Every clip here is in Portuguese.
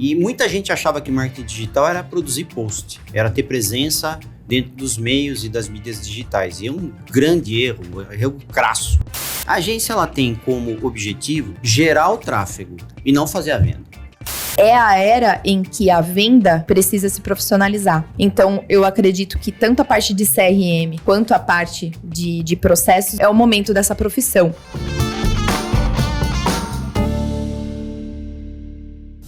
E muita gente achava que marketing digital era produzir post, era ter presença dentro dos meios e das mídias digitais. E é um grande erro, um erro crasso. A agência ela tem como objetivo gerar o tráfego e não fazer a venda. É a era em que a venda precisa se profissionalizar. Então, eu acredito que tanto a parte de CRM quanto a parte de processos é o momento dessa profissão.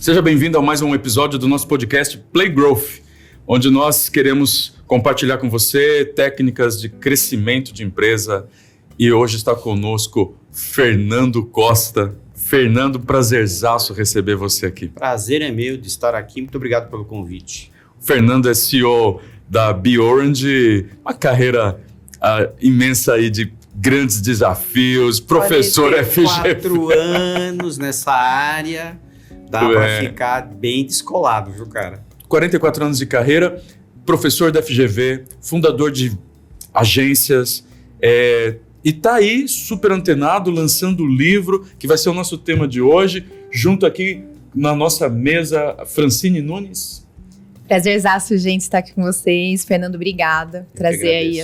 Seja bem-vindo a mais um episódio do nosso podcast Play Growth, onde nós queremos compartilhar com você técnicas de crescimento de empresa. E hoje está conosco Fernando Costa. Fernando, prazerzaço receber você aqui. Prazer é meu de estar aqui, muito obrigado pelo convite. O Fernando é CEO da BeOrange, uma carreira imensa aí de grandes desafios, professor FGV. 4 anos nessa área, dá para ficar bem descolado, viu, cara? 44 anos de carreira, professor da FGV, fundador de agências, e tá aí super antenado, lançando o livro, que vai ser o nosso tema de hoje, junto aqui na nossa mesa, Francine Nunes. Prazerzaço, gente, estar aqui com vocês. Fernando, obrigada por trazer aí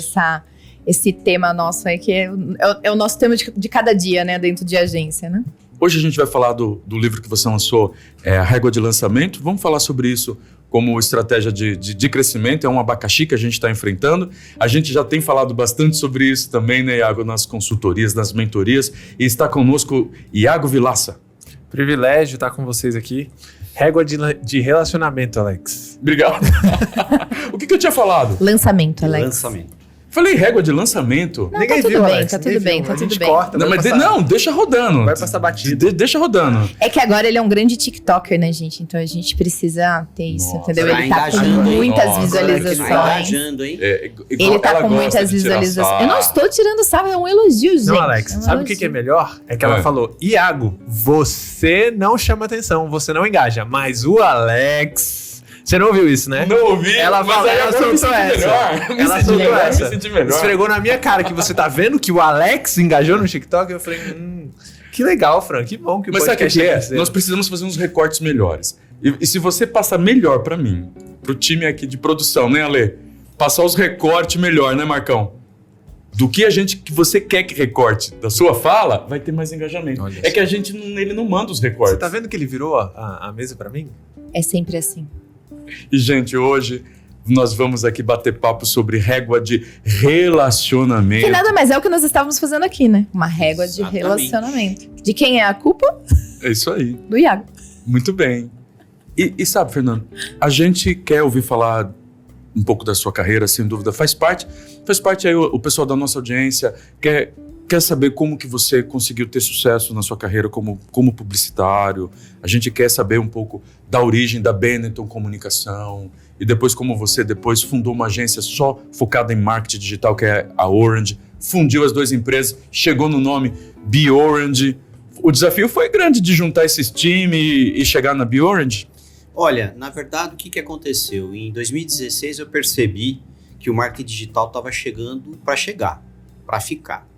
esse tema nosso aí, que é o nosso tema de cada dia, né, dentro de agência, né? Hoje a gente vai falar do livro que você lançou, A Régua de Lançamento. Vamos falar sobre isso como estratégia de crescimento. É um abacaxi que a gente está enfrentando. A gente já tem falado bastante sobre isso também, né, Iago, nas consultorias, nas mentorias. E está conosco Iago Vilaça. Privilégio estar com vocês aqui. Régua de relacionamento, Alex. Obrigado. O que eu tinha falado? Lançamento, Alex. Lançamento. Falei régua de lançamento? Não, ninguém viu, Alex. Tá tudo bem. A gente corta, não, deixa rodando. Vai passar batido. Deixa rodando. É que agora ele é um grande TikToker, né, gente? Então a gente precisa ter isso, entendeu? Ele tá com muitas visualizações. Tá engajando, hein? Ele tá com muitas visualizações. Eu não estou tirando sarro, é um elogio, gente. Não, Alex, sabe o que é melhor? É que ela falou, Iago, você não chama atenção, você não engaja, mas o Alex... Você não ouviu isso, né? Não ouvi, ela soltou essa. Ela soltou essa. Me senti melhor. Esfregou na minha cara que você tá vendo que o Alex engajou no TikTok. Eu falei, que legal, Fran, que bom que o podcast sabe o que é? Nós precisamos fazer uns recortes melhores. E se você passar melhor pra mim, pro time aqui de produção, né, Ale? Passar os recortes melhor, né, Marcão? Do que você quer que recorte da sua fala, vai ter mais engajamento. Olha que a gente, ele não manda os recortes. Você tá vendo que ele virou a mesa pra mim? É sempre assim. E, gente, hoje nós vamos aqui bater papo sobre régua de relacionamento. Que nada mais é o que nós estávamos fazendo aqui, né? Uma régua de relacionamento. De quem é a culpa? É isso aí. Do Iago. Muito bem. E sabe, Fernando, a gente quer ouvir falar um pouco da sua carreira, sem dúvida. Faz parte aí o pessoal da nossa audiência quer saber como que você conseguiu ter sucesso na sua carreira como publicitário. A gente quer saber um pouco da origem da Benetton Comunicação e depois como você depois fundou uma agência só focada em marketing digital, que é a Orange, fundiu as 2 empresas, chegou no nome BeOrange. O desafio foi grande de juntar esses times e chegar na BeOrange? Olha, na verdade, o que aconteceu? Em 2016 eu percebi que o marketing digital estava chegando para ficar.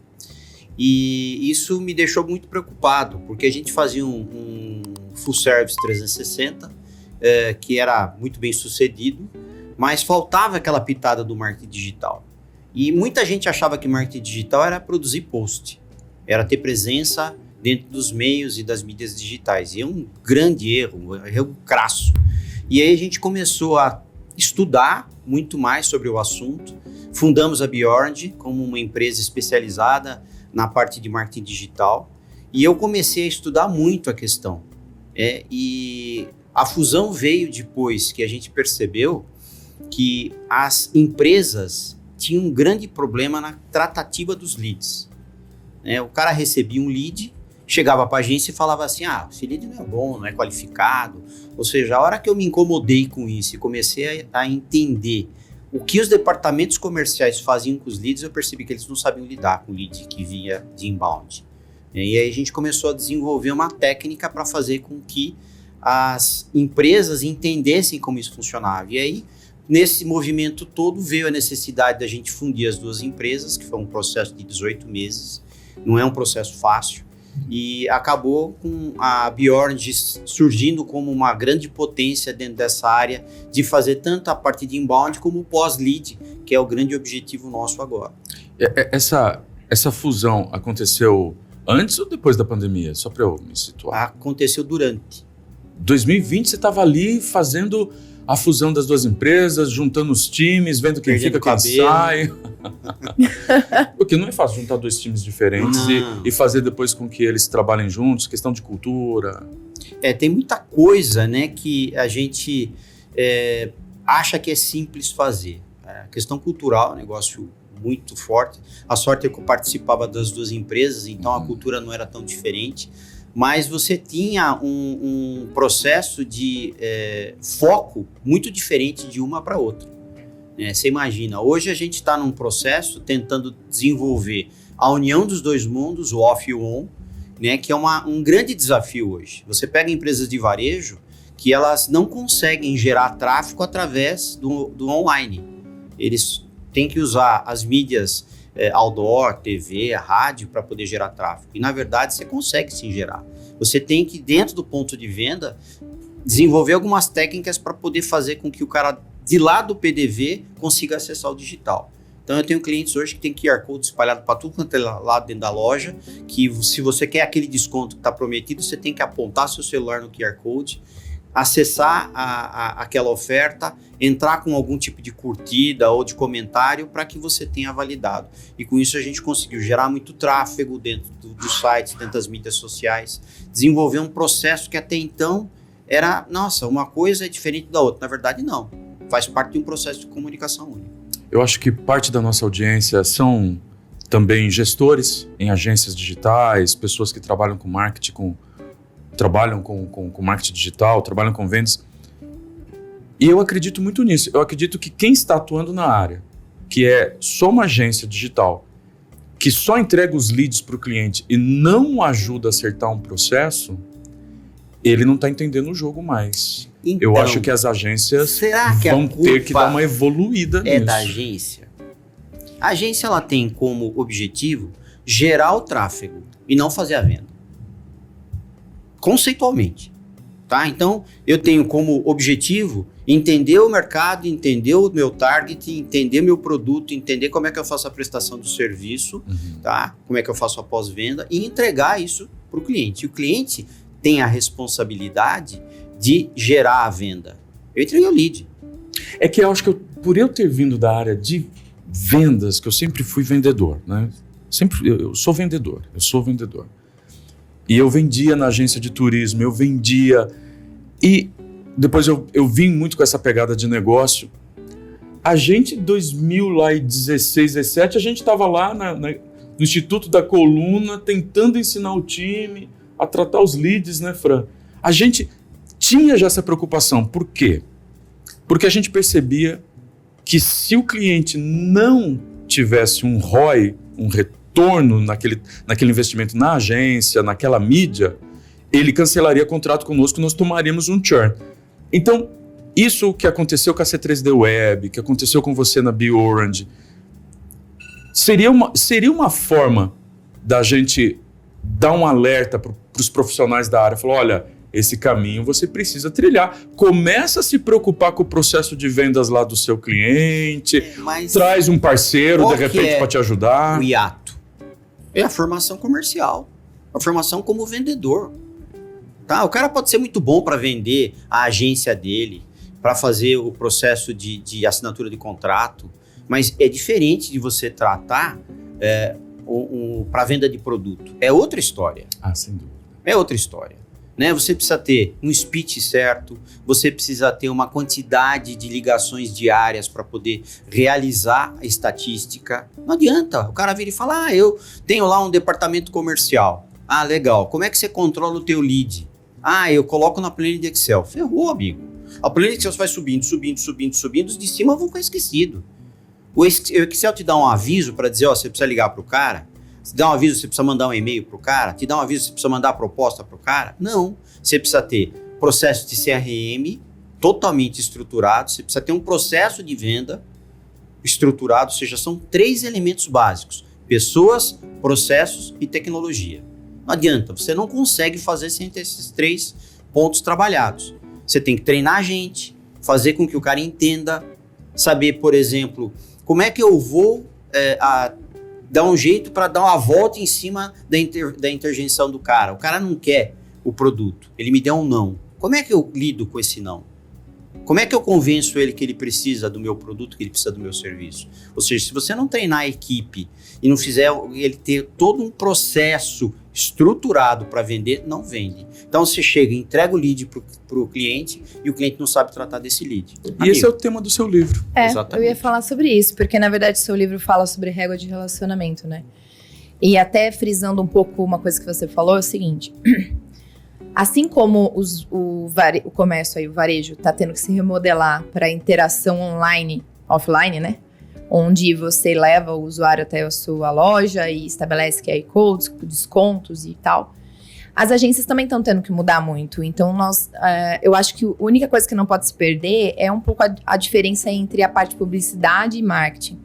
E isso me deixou muito preocupado, porque a gente fazia um full service 360, que era muito bem sucedido, mas faltava aquela pitada do marketing digital. E muita gente achava que marketing digital era produzir post, era ter presença dentro dos meios e das mídias digitais. E é um grande erro, um erro crasso. E aí a gente começou a estudar muito mais sobre o assunto, fundamos a BeOrange como uma empresa especializada na parte de marketing digital, e eu comecei a estudar muito a questão. E a fusão veio depois que a gente percebeu que as empresas tinham um grande problema na tratativa dos leads. O cara recebia um lead, chegava para a agência e falava assim, esse lead não é bom, não é qualificado. Ou seja, a hora que eu me incomodei com isso e comecei a entender o que os departamentos comerciais faziam com os leads, eu percebi que eles não sabiam lidar com o lead que vinha de inbound. E aí a gente começou a desenvolver uma técnica para fazer com que as empresas entendessem como isso funcionava. E aí, nesse movimento todo, veio a necessidade da gente fundir as 2 empresas, que foi um processo de 18 meses. Não é um processo fácil. E acabou com a Bjorn surgindo como uma grande potência dentro dessa área de fazer tanto a parte de inbound como o pós-lead, que é o grande objetivo nosso agora. Essa fusão aconteceu antes ou depois da pandemia? Só para eu me situar. Aconteceu durante. 2020 você estava ali fazendo a fusão das duas empresas, juntando os times, vendo quem Perdendo fica, quem cabelo. sai. Porque não é fácil juntar dois times diferentes e fazer depois com que eles trabalhem juntos, questão de cultura. Tem muita coisa, né, que a gente acha que é simples fazer. A questão cultural é um negócio muito forte. A sorte é que eu participava das duas empresas, então a cultura não era tão diferente. Mas você tinha um processo de foco muito diferente de uma para outra. Você imagina, hoje a gente está num processo tentando desenvolver a união dos dois mundos, o off e o on, né, que é um grande desafio hoje. Você pega empresas de varejo que elas não conseguem gerar tráfego através do online. Eles têm que usar as mídias outdoor, TV, rádio para poder gerar tráfego. E na verdade você consegue sim gerar. Você tem que, dentro do ponto de venda, desenvolver algumas técnicas para poder fazer com que o cara de lá do PDV consiga acessar o digital. Então eu tenho clientes hoje que tem QR Code espalhado para tudo quanto é lado dentro da loja, que se você quer aquele desconto que está prometido, você tem que apontar seu celular no QR Code, acessar aquela oferta, entrar com algum tipo de curtida ou de comentário para que você tenha validado. E com isso a gente conseguiu gerar muito tráfego dentro dos sites, dentro das mídias sociais, desenvolver um processo que até então era, nossa, uma coisa é diferente da outra. Na verdade, não. Faz parte de um processo de comunicação única. Eu acho que parte da nossa audiência são também gestores em agências digitais, pessoas que trabalham com marketing, trabalham com marketing digital, trabalham com vendas. E eu acredito muito nisso. Eu acredito que quem está atuando na área, que é só uma agência digital, que só entrega os leads para o cliente e não ajuda a acertar um processo, ele não está entendendo o jogo mais. Então, eu acho que as agências vão ter que dar uma evoluída nisso. É da agência? A agência ela tem como objetivo gerar o tráfego e não fazer a venda. Conceitualmente. Tá? Então, eu tenho como objetivo entender o mercado, entender o meu target, entender meu produto, entender como é que eu faço a prestação do serviço, tá? Como é que eu faço a pós-venda e entregar isso para o cliente. E o cliente tem a responsabilidade de gerar a venda. Eu entreguei o lead. É que eu acho que por eu ter vindo da área de vendas, que eu sempre fui vendedor, né? Eu sou vendedor. E eu vendia na agência de turismo, eu vendia. E depois eu vim muito com essa pegada de negócio. A gente, em 2016, 2017, a gente estava lá no Instituto da Coluna, tentando ensinar o time a tratar os leads, né, Fran? A gente tinha já essa preocupação. Por quê? Porque a gente percebia que se o cliente não tivesse um ROI, um retorno naquele investimento na agência, naquela mídia, ele cancelaria contrato conosco e nós tomaríamos um churn. Então, isso que aconteceu com a C3D Web, que aconteceu com você na BeOrange, seria uma forma da gente dar um alerta para os profissionais da área, falar, olha, esse caminho você precisa trilhar. Começa a se preocupar com o processo de vendas lá do seu cliente, traz um parceiro, de repente, para te ajudar. O hiato é a formação comercial, a formação como vendedor. Tá? O cara pode ser muito bom para vender a agência dele, para fazer o processo de assinatura de contrato, mas é diferente de você tratar para venda de produto. É outra história. Ah, sem dúvida. É outra história. Né? Você precisa ter um speech certo, você precisa ter uma quantidade de ligações diárias para poder realizar a estatística. Não adianta, o cara vir e falar, eu tenho lá um departamento comercial. Ah, legal, como é que você controla o teu lead? Ah, eu coloco na planilha de Excel. Ferrou, amigo. A planilha de Excel vai subindo, os de cima vão ficar esquecidos. O Excel te dá um aviso para dizer, ó, você precisa ligar para o cara, te dá um aviso, você precisa mandar um e-mail para o cara, te dá um aviso, você precisa mandar a proposta para o cara. Não, você precisa ter processo de CRM totalmente estruturado, você precisa ter um processo de venda estruturado, ou seja, são 3 elementos básicos: pessoas, processos e tecnologia. Não adianta, você não consegue fazer sem ter esses 3 pontos trabalhados. Você tem que treinar a gente, fazer com que o cara entenda, saber, por exemplo, como é que eu vou dar um jeito para dar uma volta em cima da interjeição do cara. O cara não quer o produto, ele me deu um não. Como é que eu lido com esse não? Como é que eu convenço ele que ele precisa do meu produto, que ele precisa do meu serviço? Ou seja, se você não treinar a equipe e não fizer ele ter todo um processo estruturado para vender, não vende. Então você chega e entrega o lead para o cliente e o cliente não sabe tratar desse lead. E esse é o tema do seu livro. Eu ia falar sobre isso, porque na verdade o seu livro fala sobre régua de relacionamento, né? E até frisando um pouco uma coisa que você falou, é o seguinte... Assim como o comércio aí, o varejo, tá tendo que se remodelar para interação online, offline, né? Onde você leva o usuário até a sua loja e estabelece QR codes, descontos e tal. As agências também estão tendo que mudar muito. Então, eu acho que a única coisa que não pode se perder é um pouco a diferença entre a parte de publicidade e marketing.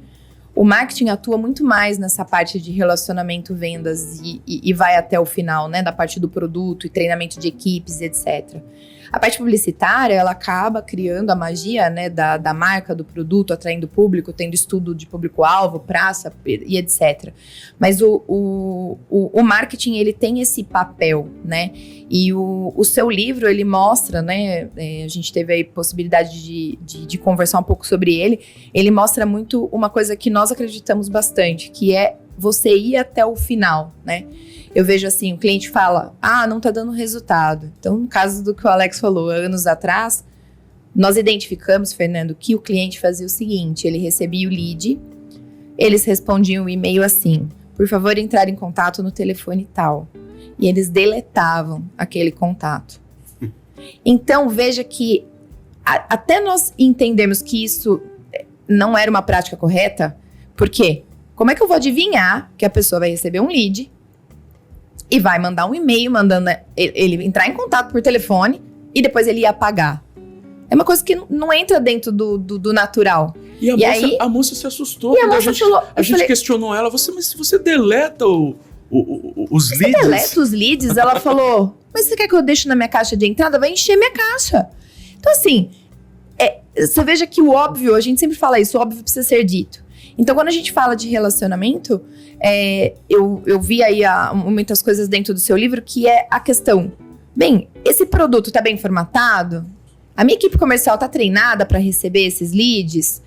O marketing atua muito mais nessa parte de relacionamento, vendas e vai até o final, né? Da parte do produto e treinamento de equipes, etc. A parte publicitária, ela acaba criando a magia, né? Da marca, do produto, atraindo público, tendo estudo de público-alvo, praça e etc. Mas o marketing, ele tem esse papel, né? E o seu livro, ele mostra, né? A gente teve aí possibilidade de conversar um pouco sobre ele. Ele mostra muito uma coisa que nós acreditamos bastante, que é você ir até o final, né? Eu vejo assim, o cliente fala, não tá dando resultado. Então, no caso do que o Alex falou, anos atrás, nós identificamos, Fernando, que o cliente fazia o seguinte, ele recebia o lead, eles respondiam o e-mail assim, por favor, entrar em contato no telefone tal. E eles deletavam aquele contato. Então, veja que até nós entendemos que isso não era uma prática correta, por quê? Como é que eu vou adivinhar que a pessoa vai receber um lead e vai mandar um e-mail mandando ele entrar em contato por telefone e depois ele ia apagar? É uma coisa que não entra dentro do natural. E a moça se assustou. E a moça falou, a gente questionou ela, mas se você deleta os leads? Você deleta os leads? Ela falou, mas você quer que eu deixe na minha caixa de entrada? Vai encher minha caixa. Então assim, você veja que o óbvio, a gente sempre fala isso, o óbvio precisa ser dito. Então, quando a gente fala de relacionamento, eu vi aí muitas coisas dentro do seu livro, que é a questão, bem, esse produto tá bem formatado? A minha equipe comercial tá treinada para receber esses leads?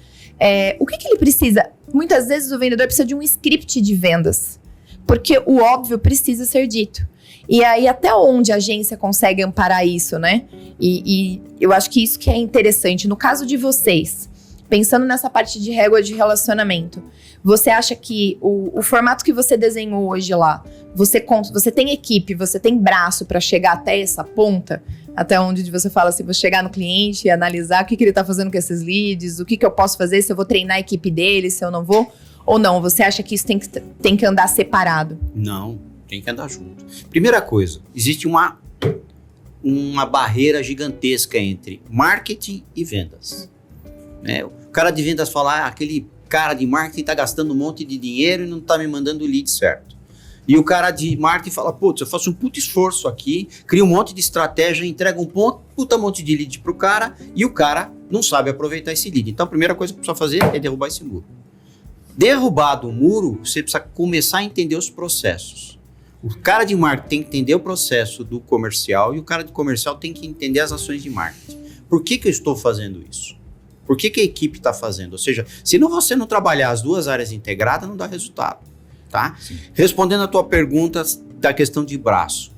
O que ele precisa? Muitas vezes o vendedor precisa de um script de vendas, porque o óbvio precisa ser dito. E aí, até onde a agência consegue amparar isso, né? E eu acho que isso que é interessante. No caso de vocês, pensando nessa parte de régua de relacionamento, você acha que o formato que você desenhou hoje lá, você tem equipe, você tem braço para chegar até essa ponta? Até onde você fala assim, vou chegar no cliente e analisar o que ele tá fazendo com esses leads, o que eu posso fazer, se eu vou treinar a equipe dele, se eu não vou? Ou não, você acha que isso tem que andar separado? Não, tem que andar junto. Primeira coisa, existe uma barreira gigantesca entre marketing e vendas. O cara de vendas fala, aquele cara de marketing tá gastando um monte de dinheiro e não tá me mandando o lead certo. E o cara de marketing fala, putz, eu faço um puto esforço aqui, crio um monte de estratégia, entrega um puta monte de lead pro cara e o cara não sabe aproveitar esse lead. Então a primeira coisa que precisa fazer é derrubar esse muro. Derrubado o muro, você precisa começar a entender os processos. O cara de marketing tem que entender o processo do comercial e o cara de comercial tem que entender as ações de marketing. Por que eu estou fazendo isso? Por que a equipe está fazendo? Ou seja, se você não trabalhar as duas áreas integradas, não dá resultado, tá? Sim. Respondendo a tua pergunta da questão de braço.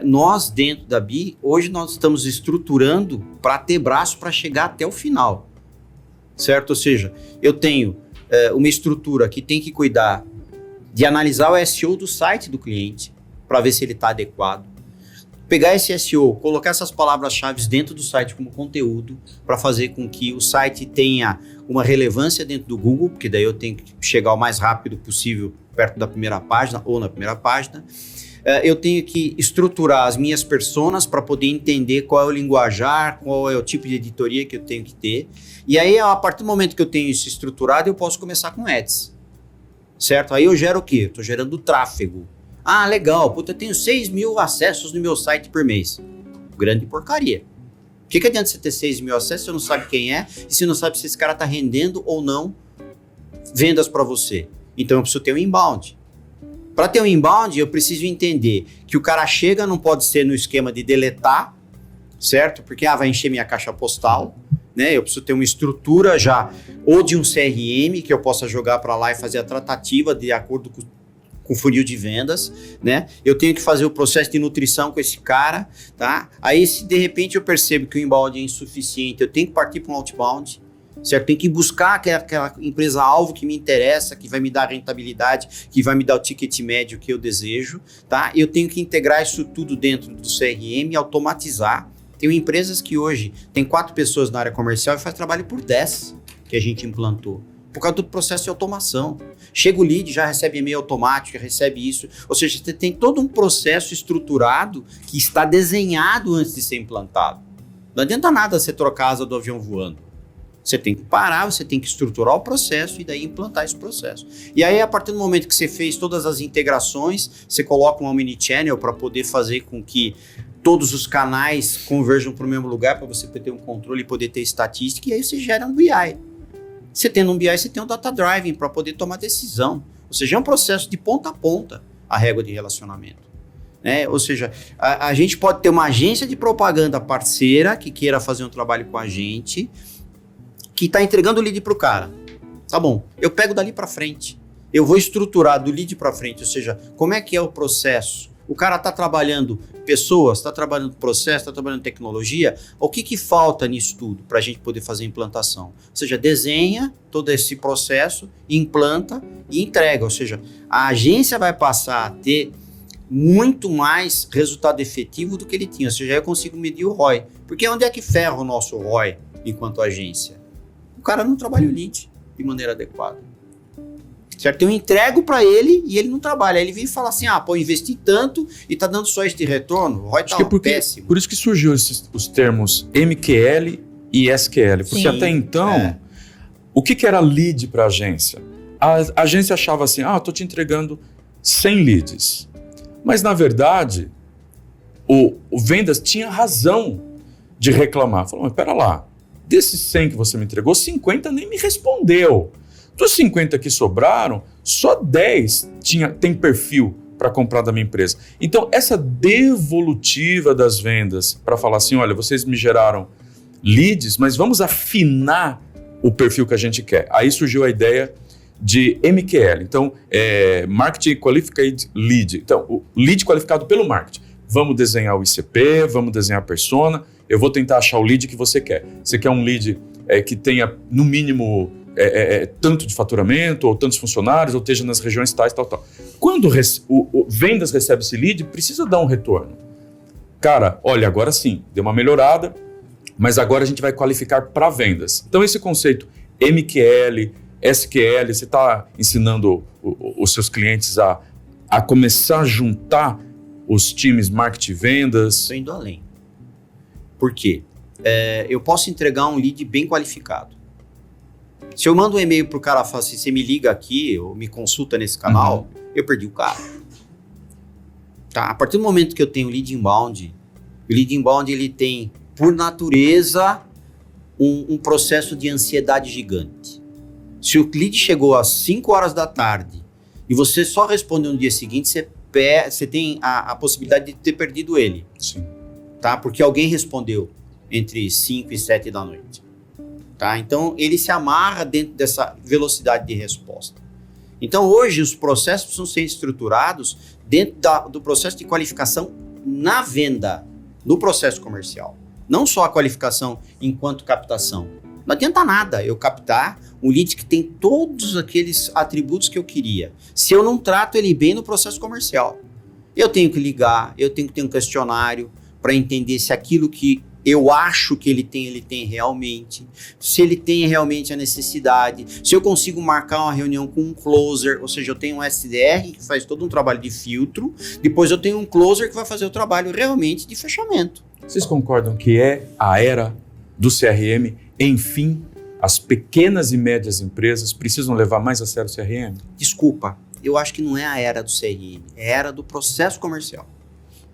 Nós, dentro da BI, hoje nós estamos estruturando para ter braço para chegar até o final, certo? Ou seja, eu tenho uma estrutura que tem que cuidar de analisar o SEO do site do cliente para ver se ele está adequado. Pegar esse SEO, colocar essas palavras-chave dentro do site como conteúdo para fazer com que o site tenha uma relevância dentro do Google, porque daí eu tenho que chegar o mais rápido possível perto da primeira página ou na primeira página. Eu tenho que estruturar as minhas personas para poder entender qual é o linguajar, qual é o tipo de editoria que eu tenho que ter. E aí, a partir do momento que eu tenho isso estruturado, eu posso começar com ads, certo? Aí eu gero o quê? Estou gerando tráfego. Ah, legal, puta, eu tenho 6 mil acessos no meu site por mês. Grande porcaria. O que adianta você ter 6 mil acessos se você não sabe quem é e se não sabe se esse cara tá rendendo ou não vendas para você? Então eu preciso ter um inbound. Para ter um inbound, eu preciso entender que o cara chega, não pode ser no esquema de deletar, certo? Porque vai encher minha caixa postal, né? Eu preciso ter uma estrutura já, ou de um CRM, que eu possa jogar para lá e fazer a tratativa de acordo com o funil de vendas, né? Eu tenho que fazer o processo de nutrição com esse cara, tá? Aí, se de repente eu percebo que o inbound é insuficiente, eu tenho que partir para um outbound, certo? Tem que buscar aquela empresa-alvo que me interessa, que vai me dar a rentabilidade, que vai me dar o ticket médio que eu desejo, tá? Eu tenho que integrar isso tudo dentro do CRM e automatizar. Tem empresas que hoje tem 4 pessoas na área comercial e faz trabalho por 10 que a gente implantou, por causa do processo de automação. Chega o lead, já recebe e-mail automático, já recebe isso. Ou seja, você tem todo um processo estruturado que está desenhado antes de ser implantado. Não adianta nada você trocar a asa do avião voando. Você tem que parar, você tem que estruturar o processo e daí implantar esse processo. E aí, a partir do momento que você fez todas as integrações, você coloca um omnichannel para poder fazer com que todos os canais converjam para o mesmo lugar, para você ter um controle e poder ter estatística, e aí você gera um BI. Você tendo um BI, você tem um data driving para poder tomar decisão. Ou seja, é um processo de ponta a ponta a régua de relacionamento. Né? Ou seja, a gente pode ter uma agência de propaganda parceira que queira fazer um trabalho com a gente, que está entregando o lead para o cara. Tá bom, eu pego dali para frente. Eu vou estruturar do lead para frente, ou seja, como é que é o processo? O cara está trabalhando pessoas, está trabalhando processo, está trabalhando tecnologia. O que falta nisso tudo para a gente poder fazer a implantação? Ou seja, desenha todo esse processo, implanta e entrega. Ou seja, a agência vai passar a ter muito mais resultado efetivo do que ele tinha. Ou seja, eu consigo medir o ROI. Porque onde é que ferra o nosso ROI enquanto agência? O cara não trabalha o lead de maneira adequada. Certo? Eu entrego para ele e ele não trabalha. Aí ele vem e fala assim, eu investi tanto e tá dando só este retorno. O ROI tá péssimo. Por isso que surgiu os termos MQL e SQL. Porque Sim. até então, o que era lead para a agência? A agência achava assim, tô te entregando 100 leads. Mas, na verdade, o vendas tinha razão de reclamar. Falou, mas pera lá, desses 100 que você me entregou, 50 nem me respondeu. Dos 50 que sobraram, só 10 tem perfil para comprar da minha empresa. Então, essa devolutiva das vendas para falar assim, olha, vocês me geraram leads, mas vamos afinar o perfil que a gente quer. Aí surgiu a ideia de MQL. Então, Marketing Qualified Lead. Então, o lead qualificado pelo marketing. Vamos desenhar o ICP, vamos desenhar a persona, eu vou tentar achar o lead que você quer. Você quer um lead que tenha, no mínimo, tanto de faturamento, ou tantos funcionários, ou esteja nas regiões tais, tal. Quando o vendas recebe esse lead, precisa dar um retorno. Cara, olha, agora sim, deu uma melhorada, mas agora a gente vai qualificar para vendas. Então, esse conceito MQL, SQL, você está ensinando os seus clientes a começar a juntar os times marketing e vendas? Estou indo além. Por quê? Eu posso entregar um lead bem qualificado. Se eu mando um e-mail pro cara e falo assim, você me liga aqui ou me consulta nesse canal, eu perdi o cara. Tá? A partir do momento que eu tenho lead inbound, o lead inbound ele tem, por natureza, um processo de ansiedade gigante. Se o lead chegou às 5 horas da tarde e você só respondeu no dia seguinte, você tem a possibilidade de ter perdido ele. Sim. Tá? Porque alguém respondeu entre 5 e 7 da noite. Tá? Então, ele se amarra dentro dessa velocidade de resposta. Então, hoje, os processos precisam ser estruturados dentro do processo de qualificação na venda, no processo comercial. Não só a qualificação enquanto captação. Não adianta nada eu captar um lead que tem todos aqueles atributos que eu queria, se eu não trato ele bem no processo comercial. Eu tenho que ligar, eu tenho que ter um questionário para entender se aquilo que eu acho que ele tem realmente, se ele tem realmente a necessidade, se eu consigo marcar uma reunião com um closer, ou seja, eu tenho um SDR que faz todo um trabalho de filtro, depois eu tenho um closer que vai fazer o trabalho realmente de fechamento. Vocês concordam que é a era do CRM? Enfim, as pequenas e médias empresas precisam levar mais a sério o CRM? Desculpa, eu acho que não é a era do CRM, é a era do processo comercial.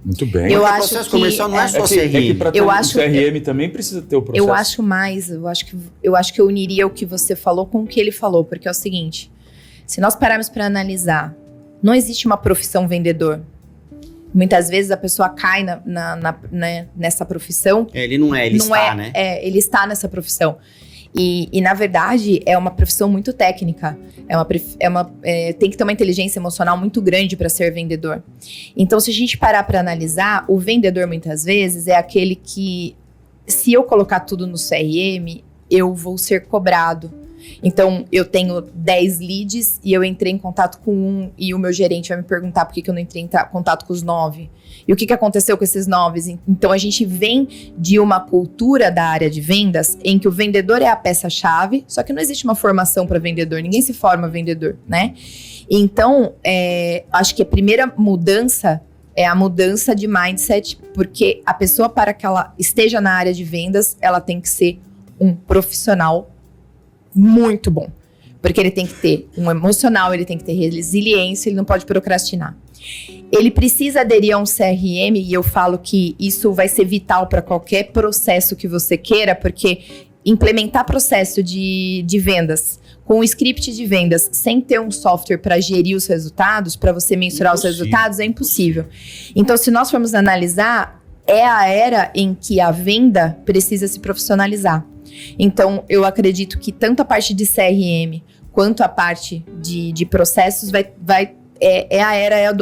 Muito bem. Eu Porque acho o processo que comercial não é só CRM. que para ter Eu um acho- CRM também precisa ter o processo. Eu acho mais, eu acho que eu uniria o que você falou com o que ele falou, porque é o seguinte, se nós pararmos para analisar, não existe uma profissão vendedor. Muitas vezes a pessoa cai nessa profissão. Ele não é, ele está, né? Ele está nessa profissão. E na verdade, é uma profissão muito técnica. Tem que ter uma inteligência emocional muito grande para ser vendedor. Então, se a gente parar para analisar, o vendedor, muitas vezes, é aquele que, se eu colocar tudo no CRM, eu vou ser cobrado. Então, eu tenho 10 leads e eu entrei em contato com um e o meu gerente vai me perguntar por que eu não entrei em contato com os 9. E o que aconteceu com esses 9? Então, a gente vem de uma cultura da área de vendas em que o vendedor é a peça-chave, só que não existe uma formação para vendedor, ninguém se forma vendedor, né? Então, acho que a primeira mudança é a mudança de mindset, porque a pessoa, para que ela esteja na área de vendas, ela tem que ser um profissional muito bom. Porque ele tem que ter um emocional, ele tem que ter resiliência, ele não pode procrastinar. Ele precisa aderir a um CRM, e eu falo que isso vai ser vital para qualquer processo que você queira, porque implementar processo de vendas com um script de vendas sem ter um software para gerir os resultados, para você mensurar os resultados, é impossível. Então, se nós formos analisar, é a era em que a venda precisa se profissionalizar. Então, eu acredito que tanto a parte de CRM quanto a parte de processos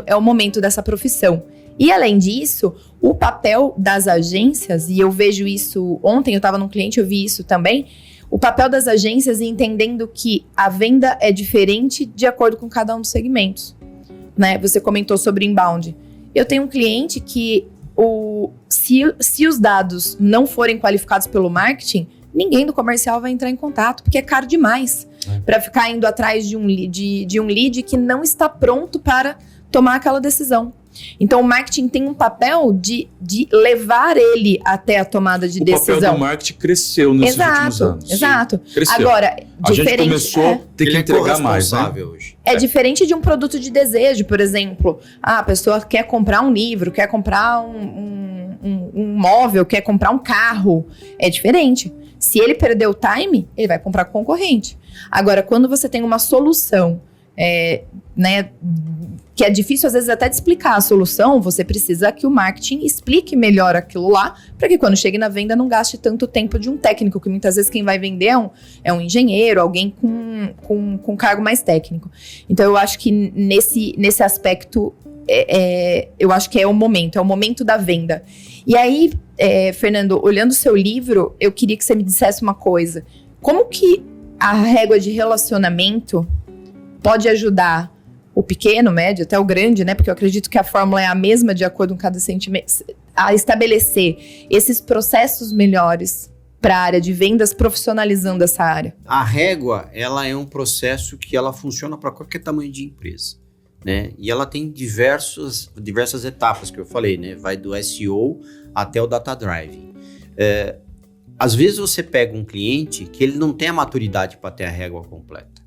é o momento dessa profissão. E, além disso, o papel das agências, e eu vejo isso ontem, eu estava num cliente, eu vi isso também, o papel das agências entendendo que a venda é diferente de acordo com cada um dos segmentos. Né? Você comentou sobre inbound. Eu tenho um cliente que, se os dados não forem qualificados pelo marketing, ninguém do comercial vai entrar em contato, porque é caro demais para ficar indo atrás de um lead que não está pronto para tomar aquela decisão. Então, o marketing tem um papel de levar ele até a tomada de decisão. O papel do marketing cresceu nesses últimos anos. Exato. Cresceu. Agora, a gente começou a ter que entregar mais, né? Hoje. É diferente de um produto de desejo, por exemplo. A pessoa quer comprar um livro, quer comprar um móvel, quer comprar um carro. É diferente. Se ele perder o time, ele vai comprar com o concorrente. Agora, quando você tem uma solução, que é difícil às vezes até de explicar a solução, você precisa que o marketing explique melhor aquilo lá, para que quando chegue na venda não gaste tanto tempo de um técnico, que muitas vezes quem vai vender é um engenheiro, alguém com cargo mais técnico. Então, eu acho que nesse aspecto, eu acho que é o momento da venda. E aí, Fernando, olhando o seu livro, eu queria que você me dissesse uma coisa. Como que a régua de relacionamento pode ajudar o pequeno, o médio, até o grande, né? Porque eu acredito que a fórmula é a mesma de acordo com cada sentimento, a estabelecer esses processos melhores para a área de vendas, profissionalizando essa área. A régua, ela é um processo que ela funciona para qualquer tamanho de empresa, né? E ela tem diversas etapas que eu falei, né? Vai do SEO até o data driving. Às vezes você pega um cliente que ele não tem a maturidade para ter a régua completa,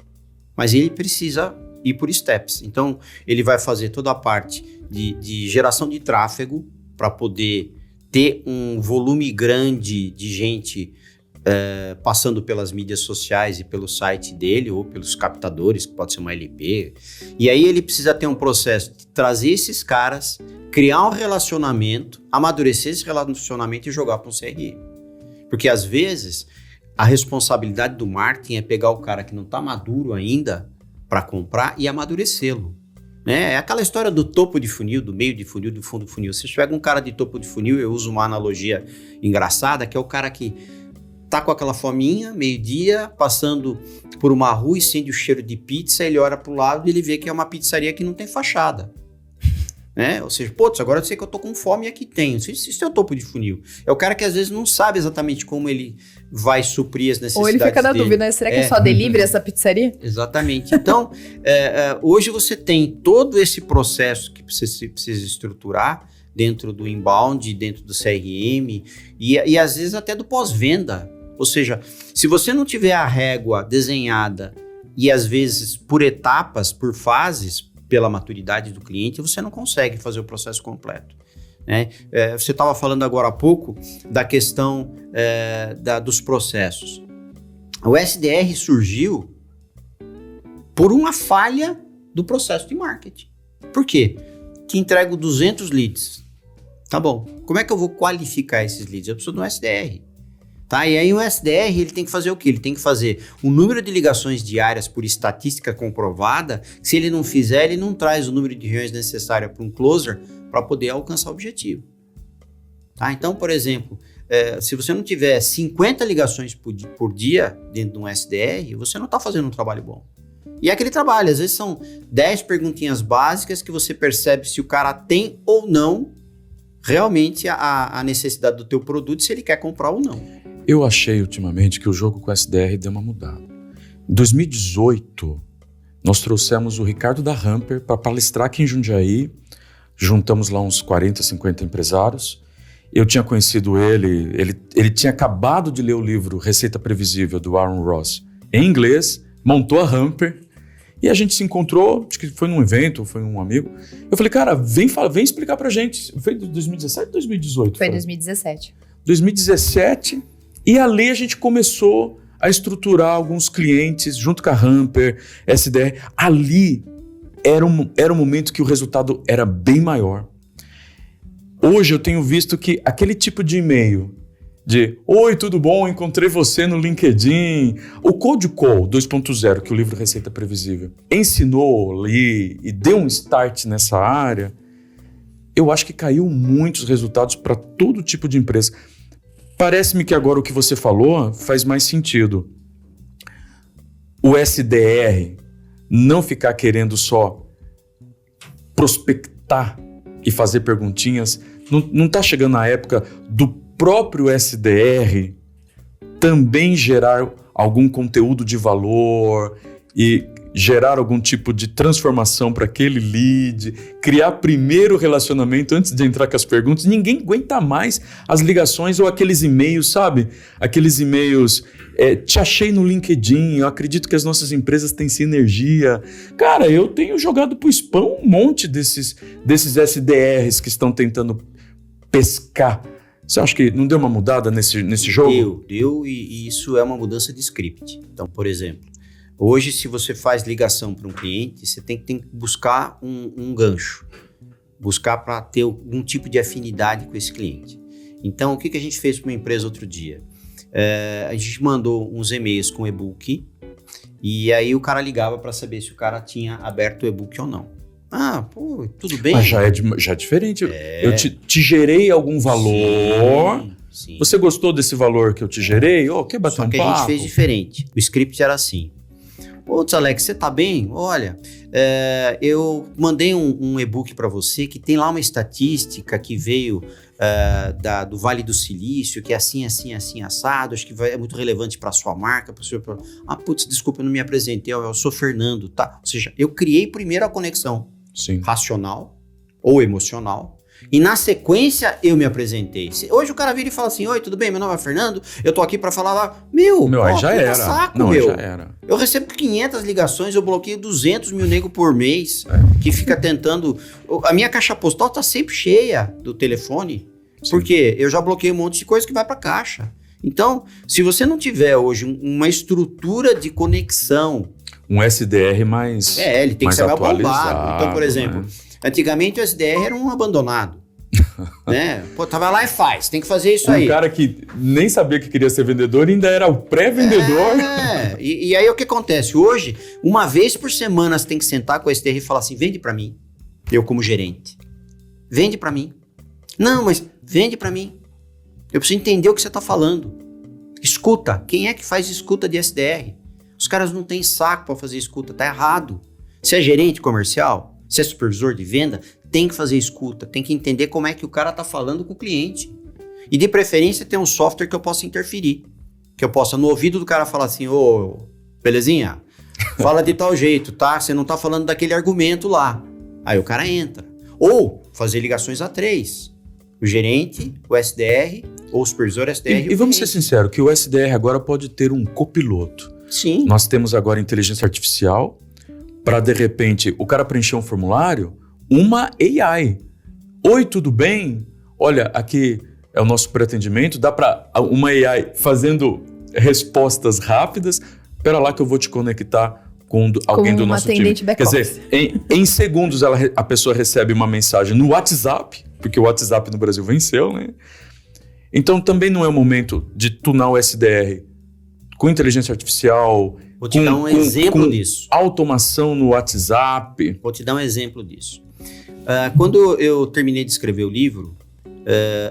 mas ele precisa ir por steps. Então, ele vai fazer toda a parte de geração de tráfego para poder ter um volume grande de gente passando pelas mídias sociais e pelo site dele ou pelos captadores, que pode ser uma LP. E aí ele precisa ter um processo de trazer esses caras, criar um relacionamento, amadurecer esse relacionamento e jogar para um CRM. Porque, às vezes, a responsabilidade do marketing é pegar o cara que não está maduro ainda para comprar e amadurecê-lo. Né? É aquela história do topo de funil, do meio de funil, do fundo do funil. Você pega um cara de topo de funil, eu uso uma analogia engraçada, que é o cara que tá com aquela fominha, meio-dia, passando por uma rua e sente o cheiro de pizza, ele olha pro lado e ele vê que é uma pizzaria que não tem fachada. Né? Ou seja, agora eu sei que eu tô com fome e aqui tem. Isso é o topo de funil. É o cara que às vezes não sabe exatamente como ele vai suprir as necessidades dele. Ou ele fica na dúvida, né? Será que é só delivery essa pizzaria? Exatamente. Então, hoje você tem todo esse processo que você precisa estruturar dentro do inbound, dentro do CRM e às vezes até do pós-venda. Ou seja, se você não tiver a régua desenhada e às vezes por etapas, por fases, pela maturidade do cliente, você não consegue fazer o processo completo. Né? Você estava falando agora há pouco da questão dos processos. O SDR surgiu por uma falha do processo de marketing. Por quê? Que entrego 200 leads. Tá bom. Como é que eu vou qualificar esses leads? Eu preciso de um SDR. Tá? E aí o SDR ele tem que fazer o quê? Ele tem que fazer o número de ligações diárias por estatística comprovada. Se ele não fizer, ele não traz o número de reuniões necessárias para um closer para poder alcançar o objetivo. Tá? Então, por exemplo, se você não tiver 50 ligações por dia dentro de um SDR, você não está fazendo um trabalho bom. E é aquele trabalho, às vezes são 10 perguntinhas básicas que você percebe se o cara tem ou não realmente a necessidade do teu produto, se ele quer comprar ou não. Eu achei ultimamente que o jogo com o SDR deu uma mudada. Em 2018, nós trouxemos o Ricardo da Hamper para palestrar aqui em Jundiaí. Juntamos lá uns 40, 50 empresários. Eu tinha conhecido ele tinha acabado de ler o livro Receita Previsível, do Aaron Ross, em inglês, montou a Hamper, e a gente se encontrou, acho que foi num evento, foi um amigo. Eu falei, cara, vem explicar pra gente. Foi 2017 ou 2018? Foi 2017. 2017, e ali a gente começou a estruturar alguns clientes, junto com a Hamper, SDR. Ali era um momento que o resultado era bem maior. Hoje eu tenho visto que aquele tipo de e-mail de "Oi, tudo bom? Encontrei você no LinkedIn". O Cold Call 2.0, que o livro Receita Previsível ensinou ali e deu um start nessa área, eu acho que caiu muitos resultados para todo tipo de empresa. Parece-me que agora o que você falou faz mais sentido. O SDR não ficar querendo só prospectar e fazer perguntinhas. Não está chegando a época do próprio SDR também gerar algum conteúdo de valor e gerar algum tipo de transformação para aquele lead, criar primeiro o relacionamento antes de entrar com as perguntas. Ninguém aguenta mais as ligações ou aqueles e-mails, sabe? Aqueles e-mails, te achei no LinkedIn, eu acredito que as nossas empresas têm sinergia. Cara, eu tenho jogado pro spam um monte desses SDRs que estão tentando pescar. Você acha que não deu uma mudada nesse jogo? Deu, e isso é uma mudança de script. Então, por exemplo, hoje, se você faz ligação para um cliente, você tem que buscar um gancho. Buscar para ter algum tipo de afinidade com esse cliente. Então, o que a gente fez para uma empresa outro dia? A gente mandou uns e-mails com e-book e aí o cara ligava para saber se o cara tinha aberto o e-book ou não. Ah, pô, tudo bem. Mas já é diferente. Eu te gerei algum valor. Sim. Você gostou desse valor que eu te gerei? Quer bater um papo? Só que a gente fez diferente. O script era assim. Putz, Alex, você tá bem? Olha, eu mandei um e-book para você que tem lá uma estatística que veio do Vale do Silício, que é assim, assado, acho que é muito relevante para sua marca. Putz, desculpa, eu não me apresentei, eu sou Fernando, tá? Ou seja, eu criei primeiro a conexão racional ou emocional, e na sequência eu me apresentei. Hoje o cara vira e fala assim: "Oi, tudo bem? Meu nome é Fernando, eu tô aqui pra falar lá". Aí já era. Saco, não, já era. Eu recebo 500 ligações, eu bloqueio 200 mil nego por mês, que fica tentando... A minha caixa postal tá sempre cheia do telefone, porque eu já bloqueei um monte de coisa que vai pra caixa. Então, se você não tiver hoje uma estrutura de conexão... Um SDR mais ele tem que ser bombado. Então, por exemplo... Né? Antigamente o SDR era um abandonado, né? Pô, tava lá e faz, tem que fazer isso aí. Um cara que nem sabia que queria ser vendedor ainda era o pré-vendedor. E aí o que acontece? Hoje, uma vez por semana você tem que sentar com o SDR e falar assim: vende pra mim, eu como gerente. Vende pra mim. Não, mas vende pra mim. Eu preciso entender o que você tá falando. Escuta. Quem é que faz escuta de SDR? Os caras não têm saco pra fazer escuta, tá errado. Você é gerente comercial? Se é supervisor de venda, tem que fazer escuta, tem que entender como é que o cara tá falando com o cliente. E de preferência ter um software que eu possa interferir. Que eu possa, no ouvido do cara, falar assim: "Ô, belezinha, fala de tal jeito, tá? Você não tá falando daquele argumento lá". Aí o cara entra. Ou fazer ligações a 3. O gerente, o SDR, ou o supervisor SDR. E vamos ser sinceros, que o SDR agora pode ter um copiloto. Sim. Nós temos agora inteligência artificial para, de repente, o cara preencher um formulário, uma AI. Oi, tudo bem? Olha, aqui é o nosso pré-atendimento, dá para uma AI fazendo respostas rápidas. Espera lá que eu vou te conectar com alguém do nosso time. Quer dizer, em segundos a pessoa recebe uma mensagem no WhatsApp, porque o WhatsApp no Brasil venceu, né? Então também não é o momento de tunar o SDR com inteligência artificial. Vou te dar um exemplo disso. Automação no WhatsApp. Vou te dar um exemplo disso. Quando eu terminei de escrever o livro,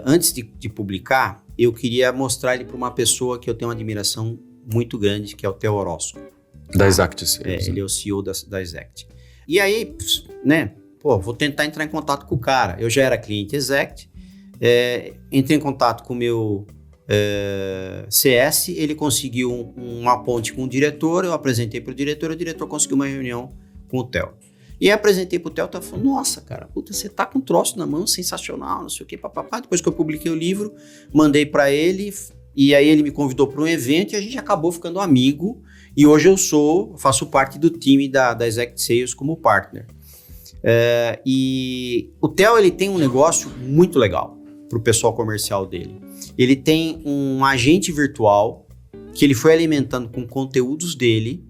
antes de publicar, eu queria mostrar ele para uma pessoa que eu tenho uma admiração muito grande, que é o Theo Orozco. Da Exact Sales. Ele é o CEO da Exact. E aí, né, vou tentar entrar em contato com o cara. Eu já era cliente Exact, entrei em contato com o meu CS, ele conseguiu uma ponte com o diretor, eu apresentei para o diretor conseguiu uma reunião com o Theo. E aí apresentei pro Theo, falou, nossa, cara, puta, você tá com um troço na mão, sensacional, não sei o que, papapá. Depois que eu publiquei o livro, mandei para ele, e aí ele me convidou para um evento e a gente acabou ficando amigo. E hoje eu faço parte do time da Exact Sales como partner. E o Theo, ele tem um negócio muito legal pro pessoal comercial dele. Ele tem um agente virtual que ele foi alimentando com conteúdos dele,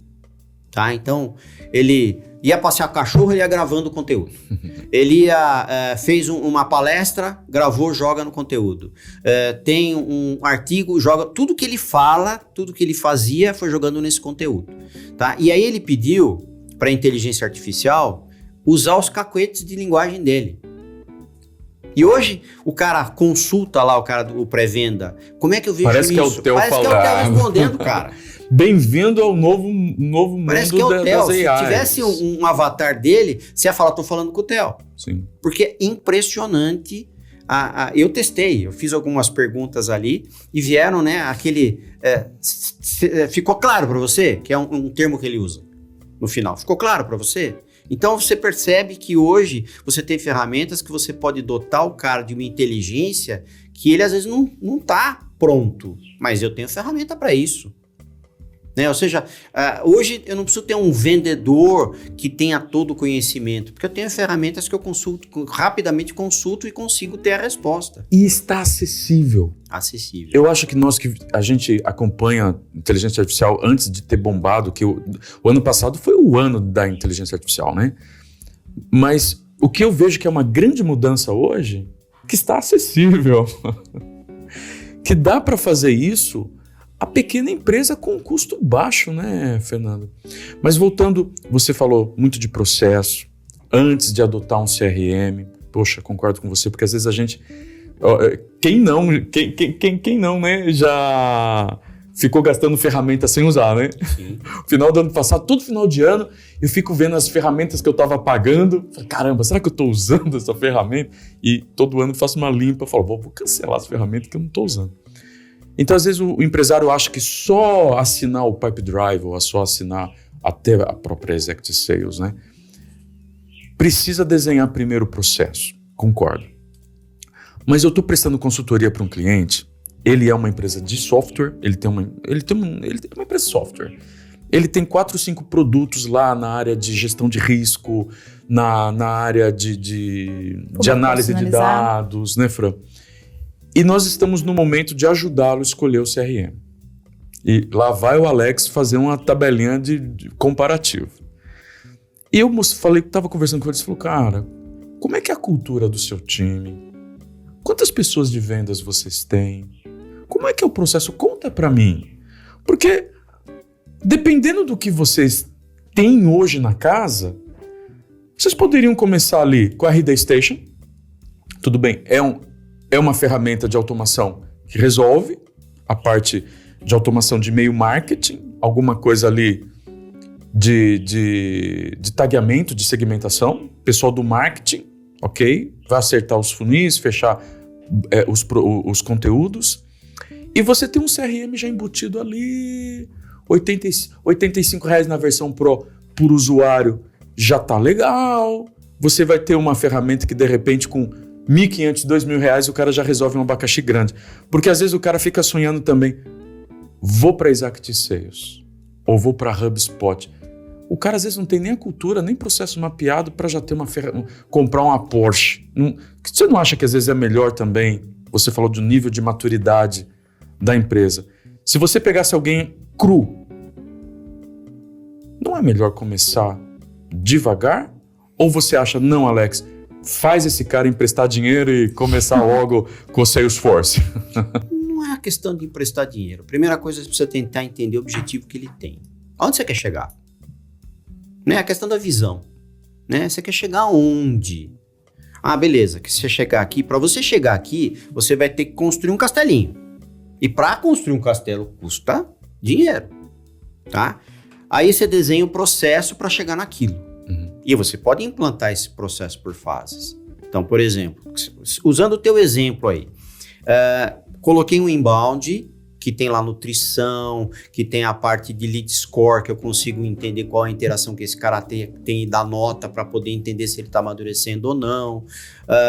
tá? Então, ele ia passear cachorro, ele ia gravando o conteúdo. Ele fez uma palestra, gravou, joga no conteúdo. Tem um artigo, joga... Tudo que ele fala, tudo que ele fazia, foi jogando nesse conteúdo. Tá? E aí ele pediu para a inteligência artificial usar os cacuetes de linguagem dele. E hoje o cara consulta lá, o pré-venda. Como é que eu vejo Parece isso? Que é o Theo Parece que é o Theo respondendo, cara. Bem-vindo ao novo mundo Parece que é o Theo. das AIs. Se tivesse um avatar dele, você ia falar, tô falando com o Theo. Sim. Porque é impressionante. Eu testei, eu fiz algumas perguntas ali e vieram, né, aquele... ficou claro para você? Que é um termo que ele usa no final. Ficou claro para você? Então você percebe que hoje você tem ferramentas que você pode dotar o cara de uma inteligência que ele às vezes não tá pronto, mas eu tenho ferramenta para isso. Né? Ou seja, hoje eu não preciso ter um vendedor que tenha todo o conhecimento, porque eu tenho ferramentas que eu rapidamente consulto e consigo ter a resposta. E está acessível. Acessível. Eu acho que a gente acompanha inteligência artificial antes de ter bombado, que o ano passado foi o ano da inteligência artificial, né? Mas o que eu vejo que é uma grande mudança hoje, que está acessível. Que dá para fazer isso a pequena empresa com custo baixo, né, Fernando? Mas voltando, você falou muito de processo, antes de adotar um CRM. Poxa, concordo com você, porque às vezes a gente... Quem não, né, já ficou gastando ferramenta sem usar, né? Sim. Final do ano passado, todo final de ano, eu fico vendo as ferramentas que eu estava pagando. Caramba, será que eu estou usando essa ferramenta? E todo ano eu faço uma limpa, falo, vou cancelar as ferramentas que eu não estou usando. Então, às vezes, o empresário acha que só assinar o Pipe Drive ou só assinar até a própria Exact Sales, né? Precisa desenhar primeiro o processo, concordo. Mas eu estou prestando consultoria para um cliente, ele é uma empresa de software, ele tem uma empresa de software. Ele tem 4 ou 5 produtos lá na área de gestão de risco, na área de análise de dados, né, Fran? E nós estamos no momento de ajudá-lo a escolher o CRM. E lá vai o Alex fazer uma tabelinha de comparativo. E eu estava conversando com ele e falou, cara, como é que é a cultura do seu time? Quantas pessoas de vendas vocês têm? Como é que é o processo? Conta para mim. Porque dependendo do que vocês têm hoje na casa, vocês poderiam começar ali com a RD Station. Tudo bem, é uma ferramenta de automação que resolve a parte de automação de e-mail marketing, alguma coisa ali de tagueamento, de segmentação, pessoal do marketing, ok? Vai acertar os funis, fechar os conteúdos. E você tem um CRM já embutido ali, R$85 na versão Pro por usuário, já tá legal. Você vai ter uma ferramenta que de repente com R$1.500, R$2.000 o cara já resolve um abacaxi grande. Porque às vezes o cara fica sonhando também, vou para Exact Sales. ou vou para HubSpot. O cara às vezes não tem nem a cultura, nem processo mapeado para já ter comprar uma Porsche. Você não acha que às vezes é melhor também, você falou do nível de maturidade da empresa, se você pegasse alguém cru, não é melhor começar devagar? Ou você acha, não, Alex, faz esse cara emprestar dinheiro e começar logo com o Salesforce? Não é a questão de emprestar dinheiro. Primeira coisa, você precisa tentar entender o objetivo que ele tem. Aonde você quer chegar? Né? A questão da visão. Né? Você quer chegar aonde? Ah, beleza. Que você chegar aqui, para você chegar aqui, você vai ter que construir um castelinho. E para construir um castelo custa dinheiro, tá? Aí você desenha o processo para chegar naquilo. E você pode implantar esse processo por fases. Então, por exemplo, usando o teu exemplo aí, coloquei um inbound que tem lá nutrição, que tem a parte de lead score, que eu consigo entender qual a interação que esse cara tem e dar nota para poder entender se ele está amadurecendo ou não.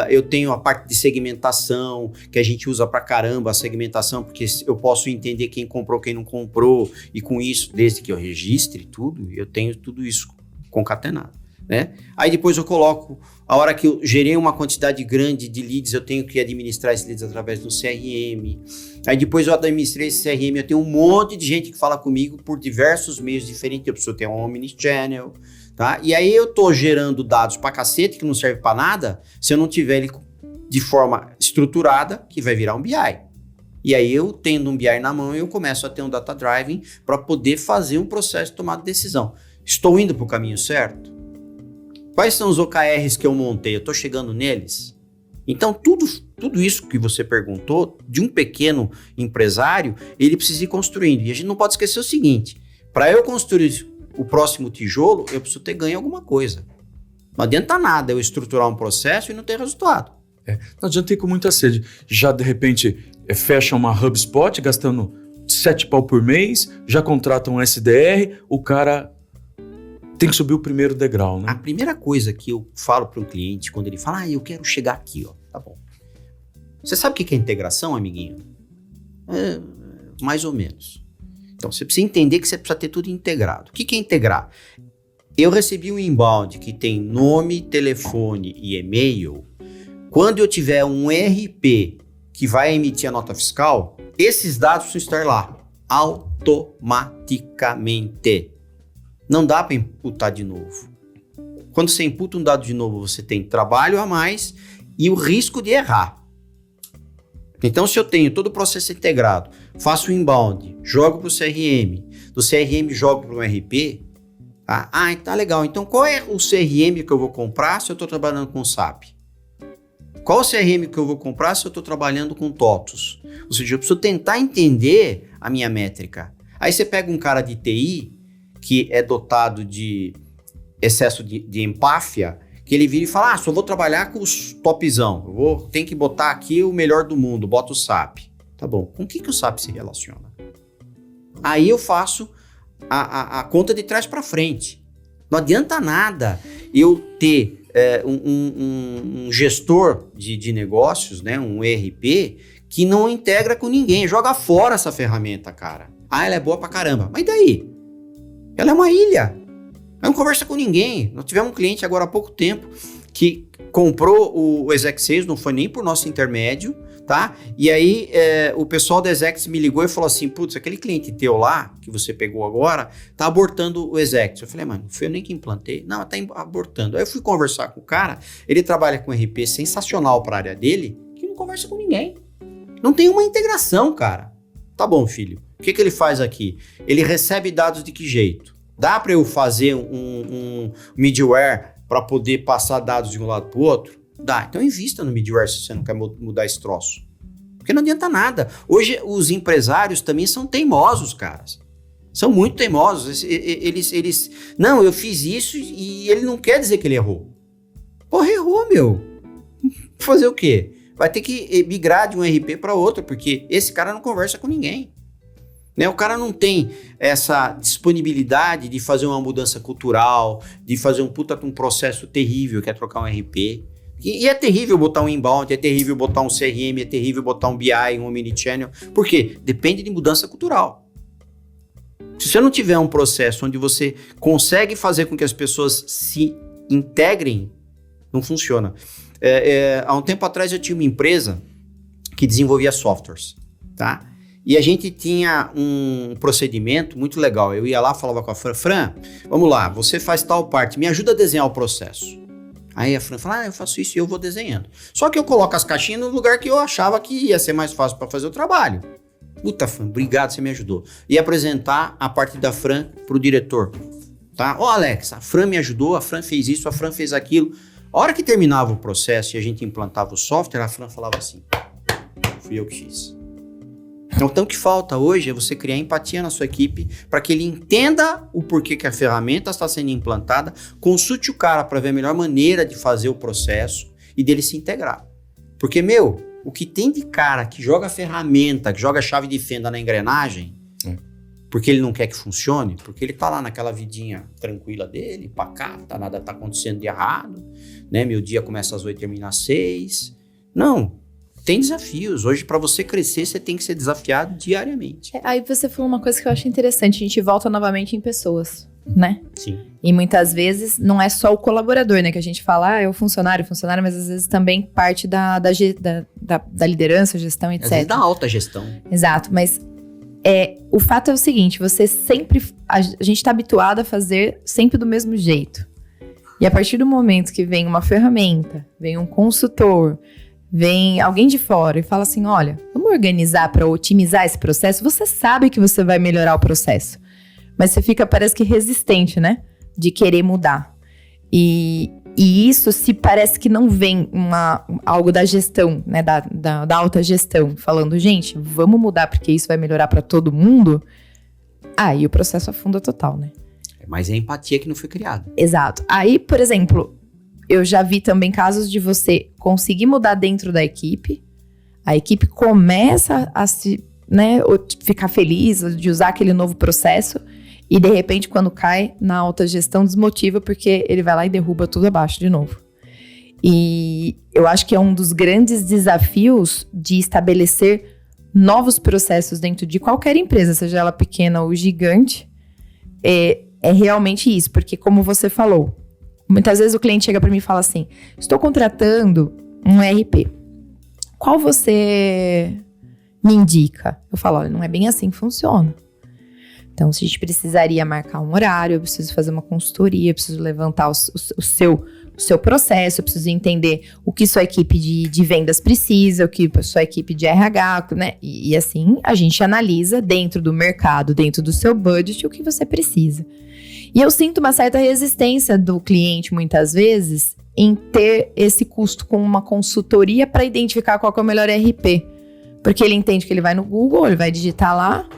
Eu tenho a parte de segmentação, que a gente usa pra caramba a segmentação, porque eu posso entender quem comprou, quem não comprou, e com isso, desde que eu registre tudo, eu tenho tudo isso concatenado. Né? Aí depois eu coloco, a hora que eu gerei uma quantidade grande de leads, eu tenho que administrar esses leads através do CRM. Aí depois eu administrei esse CRM, eu tenho um monte de gente que fala comigo por diversos meios diferentes, eu preciso ter um omnichannel, tá? E aí eu tô gerando dados pra cacete que não serve pra nada, se eu não tiver ele de forma estruturada, que vai virar um BI. E aí eu tendo um BI na mão, eu começo a ter um data driving para poder fazer um processo de tomada de decisão. Estou indo pro caminho certo? Quais são os OKRs que eu montei? Eu estou chegando neles? Então, tudo isso que você perguntou, de um pequeno empresário, ele precisa ir construindo. E a gente não pode esquecer o seguinte, para eu construir o próximo tijolo, eu preciso ter ganho alguma coisa. Não adianta nada eu estruturar um processo e não ter resultado. Não adianta ir com muita sede. Já, de repente, fecha uma HubSpot gastando 7 pau por mês, já contrata um SDR, o cara... tem que subir o primeiro degrau, né? A primeira coisa que eu falo para um cliente, quando ele fala, eu quero chegar aqui, ó, tá bom. Você sabe o que é integração, amiguinho? Mais ou menos. Então, você precisa entender que você precisa ter tudo integrado. O que é integrar? Eu recebi um inbound que tem nome, telefone e e-mail. Quando eu tiver um RP que vai emitir a nota fiscal, esses dados precisam estar lá, automaticamente. Não dá para imputar de novo. Quando você imputa um dado de novo, você tem trabalho a mais e o risco de errar. Então, se eu tenho todo o processo integrado, faço o inbound, jogo para o CRM, do CRM jogo para o RP, tá? Tá legal. Então, qual é o CRM que eu vou comprar se eu estou trabalhando com SAP? Qual o CRM que eu vou comprar se eu estou trabalhando com TOTUS? Ou seja, eu preciso tentar entender a minha métrica. Aí você pega um cara de TI que é dotado de excesso de empáfia, que ele vira e fala, só vou trabalhar com os topzão, tenho que botar aqui o melhor do mundo, bota o SAP. Tá bom, com o que o SAP se relaciona? Aí eu faço a conta de trás para frente. Não adianta nada eu ter um gestor de negócios, né, um ERP, que não integra com ninguém, joga fora essa ferramenta, cara. Ela é boa pra caramba, mas daí? Ela é uma ilha. Ela não conversa com ninguém. Nós tivemos um cliente agora há pouco tempo que comprou o Exec 6, não foi nem por nosso intermédio, tá? E aí o pessoal da Exec me ligou e falou assim, putz, aquele cliente teu lá, que você pegou agora, tá abortando o Exec. Eu falei, mano, não fui eu nem que implantei. Não, tá abortando. Aí eu fui conversar com o cara, ele trabalha com RP sensacional para a área dele, que não conversa com ninguém. Não tem uma integração, cara. Tá bom, filho. O que ele faz aqui? Ele recebe dados de que jeito? Dá para eu fazer um middleware para poder passar dados de um lado para o outro? Dá. Então invista no middleware se você não quer mudar esse troço. Porque não adianta nada. Hoje os empresários também são teimosos, caras. São muito teimosos. Eles não, eu fiz isso e ele não quer dizer que ele errou. Porra, errou, meu. Fazer o quê? Vai ter que migrar de um RP para outro, porque esse cara não conversa com ninguém. Né? O cara não tem essa disponibilidade de fazer uma mudança cultural, de fazer um processo terrível que é trocar um RP. E é terrível botar um inbound, é terrível botar um CRM, é terrível botar um BI, um omnichannel. Por quê? Depende de mudança cultural. Se você não tiver um processo onde você consegue fazer com que as pessoas se integrem, não funciona. Há um tempo atrás eu tinha uma empresa que desenvolvia softwares, tá? E a gente tinha um procedimento muito legal. Eu ia lá, falava com a Fran, vamos lá, você faz tal parte, me ajuda a desenhar o processo. Aí a Fran fala, eu faço isso e eu vou desenhando. Só que eu coloco as caixinhas no lugar que eu achava que ia ser mais fácil para fazer o trabalho. Puta, Fran, obrigado, você me ajudou. E apresentar a parte da Fran pro diretor, tá? Ó, Alex, a Fran me ajudou, a Fran fez isso, a Fran fez aquilo. A hora que terminava o processo e a gente implantava o software, a Fran falava assim, fui eu que fiz. Então, o que falta hoje é você criar empatia na sua equipe para que ele entenda o porquê que a ferramenta está sendo implantada, consulte o cara para ver a melhor maneira de fazer o processo e dele se integrar. Porque, o que tem de cara que joga ferramenta, que joga chave de fenda na engrenagem, porque ele não quer que funcione, porque ele tá lá naquela vidinha tranquila dele, pacata, nada tá acontecendo de errado, né? Meu dia começa às 8 e termina às 6. Não. Tem desafios. Hoje, para você crescer, você tem que ser desafiado diariamente. Aí você falou uma coisa que eu acho interessante. A gente volta novamente em pessoas, né? Sim. E muitas vezes não é só o colaborador, né? Que a gente fala, é o funcionário, mas às vezes também parte da liderança, gestão, etc. Às vezes da alta gestão. Exato, mas o fato é o seguinte, a gente está habituado a fazer sempre do mesmo jeito. E a partir do momento que vem uma ferramenta, vem um consultor, vem alguém de fora e fala assim, olha, vamos organizar para otimizar esse processo, você sabe que você vai melhorar o processo, mas você fica, parece que resistente, né? De querer mudar. E isso se parece que não vem algo da gestão, né? Da alta gestão, falando, gente, vamos mudar porque isso vai melhorar para todo mundo. Aí o processo afunda total, né? Mas é a empatia que não foi criada. Exato. Aí, por exemplo, eu já vi também casos de você conseguir mudar dentro da equipe, a equipe começa a se, né, ficar feliz de usar aquele novo processo e de repente quando cai na alta gestão desmotiva porque ele vai lá e derruba tudo abaixo de novo. E eu acho que é um dos grandes desafios de estabelecer novos processos dentro de qualquer empresa, seja ela pequena ou gigante, é realmente isso, porque como você falou, muitas vezes o cliente chega para mim e fala assim, estou contratando um ERP, qual você me indica? Eu falo, olha, não é bem assim que funciona. Então, se a gente precisaria marcar um horário, eu preciso fazer uma consultoria, eu preciso levantar o seu processo, eu preciso entender o que sua equipe de vendas precisa, o que sua equipe de RH, né? E assim, a gente analisa dentro do mercado, dentro do seu budget, o que você precisa. E eu sinto uma certa resistência do cliente, muitas vezes, em ter esse custo com uma consultoria para identificar qual que é o melhor ERP. Porque ele entende que ele vai no Google, ele vai digitar lá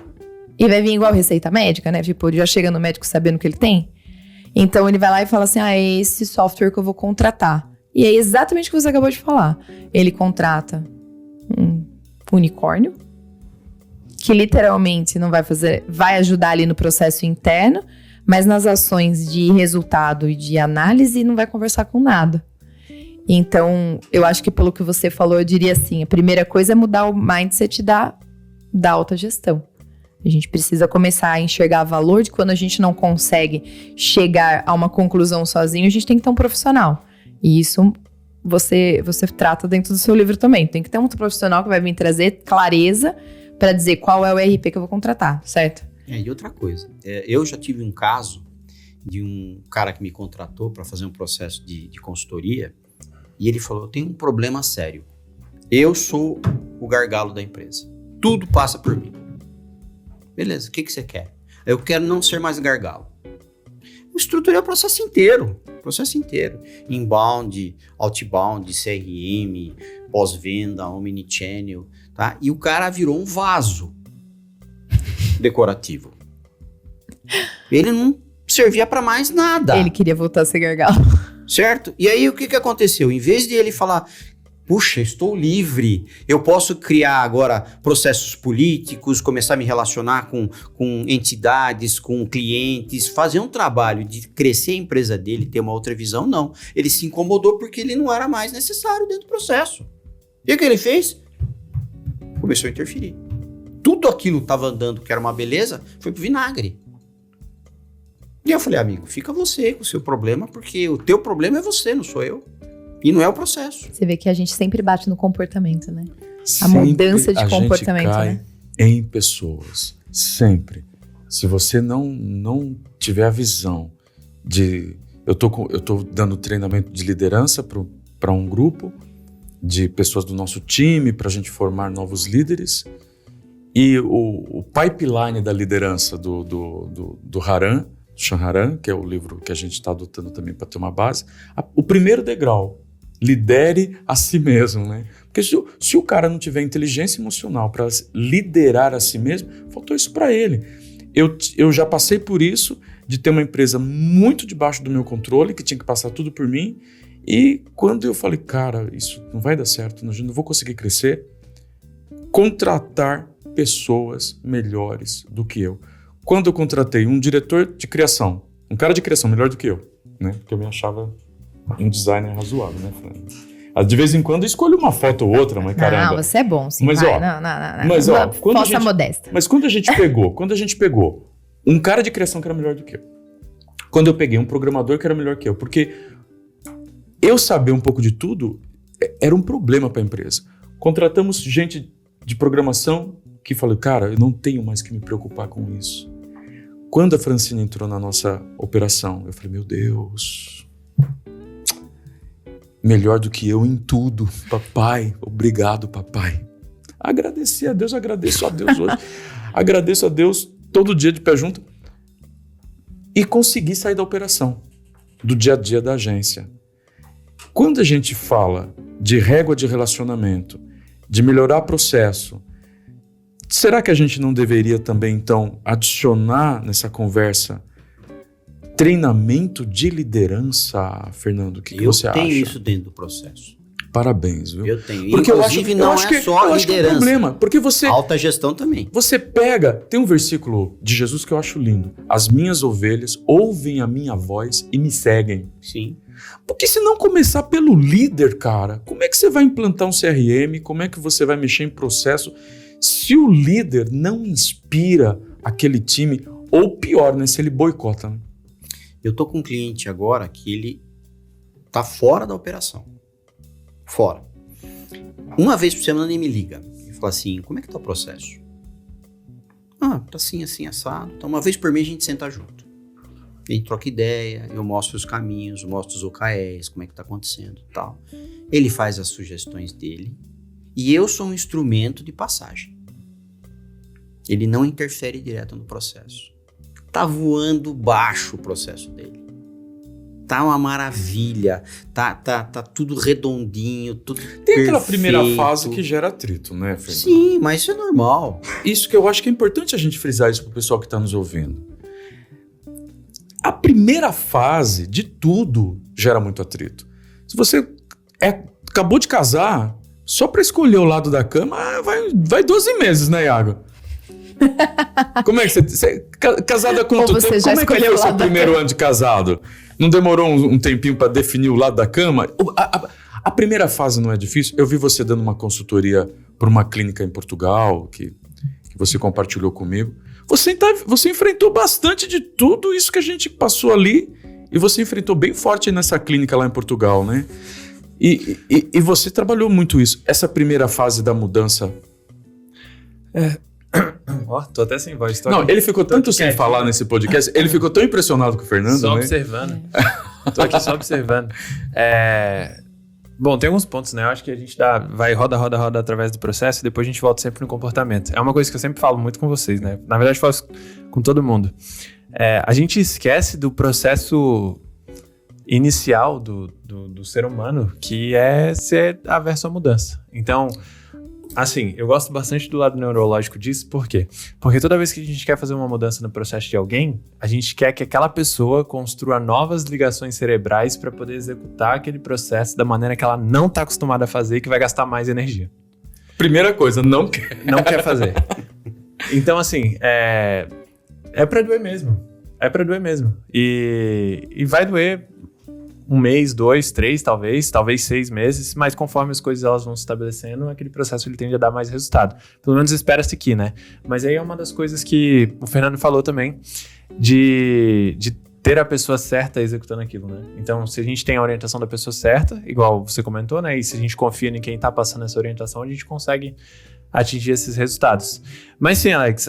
e vai vir igual receita médica, né? Tipo, já chega no médico sabendo o que ele tem. Então, ele vai lá e fala assim, é esse software que eu vou contratar. E é exatamente o que você acabou de falar. Ele contrata um unicórnio, que literalmente não vai ajudar ali no processo interno, mas nas ações de resultado e de análise não vai conversar com nada. Então, eu acho que pelo que você falou, eu diria assim, a primeira coisa é mudar o mindset da alta gestão. A gente precisa começar a enxergar valor de quando a gente não consegue chegar a uma conclusão sozinho, a gente tem que ter um profissional. E isso você trata dentro do seu livro também. Tem que ter um profissional que vai vir trazer clareza para dizer qual é o ERP que eu vou contratar, certo? E outra coisa, eu já tive um caso de um cara que me contratou para fazer um processo de consultoria e ele falou, eu tenho um problema sério. Eu sou o gargalo da empresa. Tudo passa por mim. Beleza, o que você quer? Eu quero não ser mais gargalo. Eu estruturei o processo inteiro. Inbound, outbound, CRM, pós-venda, omnichannel, tá? E o cara virou um vaso decorativo. Ele não servia para mais nada. Ele queria voltar a ser gargalo. Certo? E aí o que aconteceu? Em vez de ele falar, puxa, estou livre, eu posso criar agora processos políticos, começar a me relacionar com entidades, com clientes, fazer um trabalho de crescer a empresa dele, ter uma outra visão, não. Ele se incomodou porque ele não era mais necessário dentro do processo. E o que ele fez? Começou a interferir. Tudo aquilo que estava andando, que era uma beleza, foi pro vinagre. E eu falei, amigo, fica você com o seu problema, porque o teu problema é você, não sou eu. E não é o processo. Você vê que a gente sempre bate no comportamento, né? Sempre mudança de a comportamento, gente cai né? em pessoas. Sempre. Se você não tiver a visão de... Eu tô dando treinamento de liderança para um grupo de pessoas do nosso time, para a gente formar novos líderes. E o pipeline da liderança do Haran, Shan Haran, que é o livro que a gente está adotando também para ter uma base, o primeiro degrau, lidere a si mesmo, né? Porque se o cara não tiver inteligência emocional para liderar a si mesmo, faltou isso para ele. Eu já passei por isso, de ter uma empresa muito debaixo do meu controle, que tinha que passar tudo por mim, e quando eu falei, cara, isso não vai dar certo, não vou conseguir crescer, contratar pessoas melhores do que eu. Quando eu contratei um diretor de criação, um cara de criação melhor do que eu, né? Porque eu me achava um designer razoável, né, Fran? De vez em quando eu escolho uma foto ou outra, mas caramba. Não, você é bom, sim. Mas, vai. ó, Não. mas, ó, quando Falsa modesta. Mas quando a gente pegou um cara de criação que era melhor do que eu, quando eu peguei um programador que era melhor que eu, porque eu saber um pouco de tudo era um problema para a empresa. Contratamos gente de programação que falou, cara, eu não tenho mais que me preocupar com isso. Quando a Francine entrou na nossa operação, eu falei, meu Deus, melhor do que eu em tudo, papai, obrigado, papai. Agradeci a Deus, agradeço a Deus hoje, agradeço a Deus todo dia de pé junto e consegui sair da operação, do dia a dia da agência. Quando a gente fala de régua de relacionamento, de melhorar processo, será que a gente não deveria também, então, adicionar nessa conversa treinamento de liderança, Fernando? O que você acha? Eu tenho isso dentro do processo. Parabéns, viu? Eu tenho. Porque inclusive, não é só liderança. Que é um problema, porque você... Alta gestão também. Você pega... Tem um versículo de Jesus que eu acho lindo. As minhas ovelhas ouvem a minha voz e me seguem. Sim. Porque se não começar pelo líder, cara, como é que você vai implantar um CRM? Como é que você vai mexer em processo? Se o líder não inspira aquele time, ou pior, né? Se ele boicota, né? Eu tô com um cliente agora que ele tá fora da operação. Fora. Uma vez por semana ele me liga e fala assim, como é que tá o processo? Tá assim, assim, assado. Então uma vez por mês a gente senta junto. A gente troca ideia, eu mostro os caminhos, eu mostro os OKRs, como é que tá acontecendo e tal. Ele faz as sugestões dele e eu sou um instrumento de passagem. Ele não interfere direto no processo. Tá voando baixo o processo dele. Tá uma maravilha. Tá tudo redondinho, tudo Tem aquela perfeito. primeira fase que gera atrito, né, Fernando? Sim, mas isso é normal. Isso que eu acho que é importante a gente frisar isso pro pessoal que tá nos ouvindo. A primeira fase de tudo gera muito atrito. Se você acabou de casar, só para escolher o lado da cama, vai 12 meses, né, Iago? Como é que você casado há quanto Ou você tempo? já Como é que escolheu foi o o seu lado da primeiro cama? ano de casado? Não demorou um tempinho para definir o lado da cama? A primeira fase não é difícil. Eu vi você dando uma consultoria para uma clínica em Portugal, que você compartilhou comigo. Você enfrentou bastante de tudo isso que a gente passou ali e você enfrentou bem forte nessa clínica lá em Portugal, né? E você trabalhou muito isso. Essa primeira fase da mudança... Ó, tô até sem voz. Não, ele ficou tanto sem quietinho. falar nesse podcast, ele ficou tão impressionado com o Fernando, Só né? observando. Tô aqui só observando. Bom, tem alguns pontos, né? Eu acho que a gente vai roda através do processo e depois a gente volta sempre no comportamento. É uma coisa que eu sempre falo muito com vocês, né? Na verdade, eu falo isso com todo mundo. A gente esquece do processo inicial do ser humano, que é ser averso à mudança. Então, assim, eu gosto bastante do lado neurológico disso, por quê? Porque toda vez que a gente quer fazer uma mudança no processo de alguém, a gente quer que aquela pessoa construa novas ligações cerebrais para poder executar aquele processo da maneira que ela não está acostumada a fazer e que vai gastar mais energia. Primeira coisa, não quer. Não quer fazer. Então, assim, é pra doer mesmo. É pra doer mesmo. E vai doer 1 mês, 2, 3, talvez 6 meses, mas conforme as coisas elas vão se estabelecendo, aquele processo ele tende a dar mais resultado. Pelo menos espera-se aqui, né? Mas aí é uma das coisas que o Fernando falou também, de ter a pessoa certa executando aquilo, né? Então, se a gente tem a orientação da pessoa certa, igual você comentou, né? E se a gente confia em quem tá passando essa orientação, a gente consegue atingir esses resultados. Mas sim, Alex,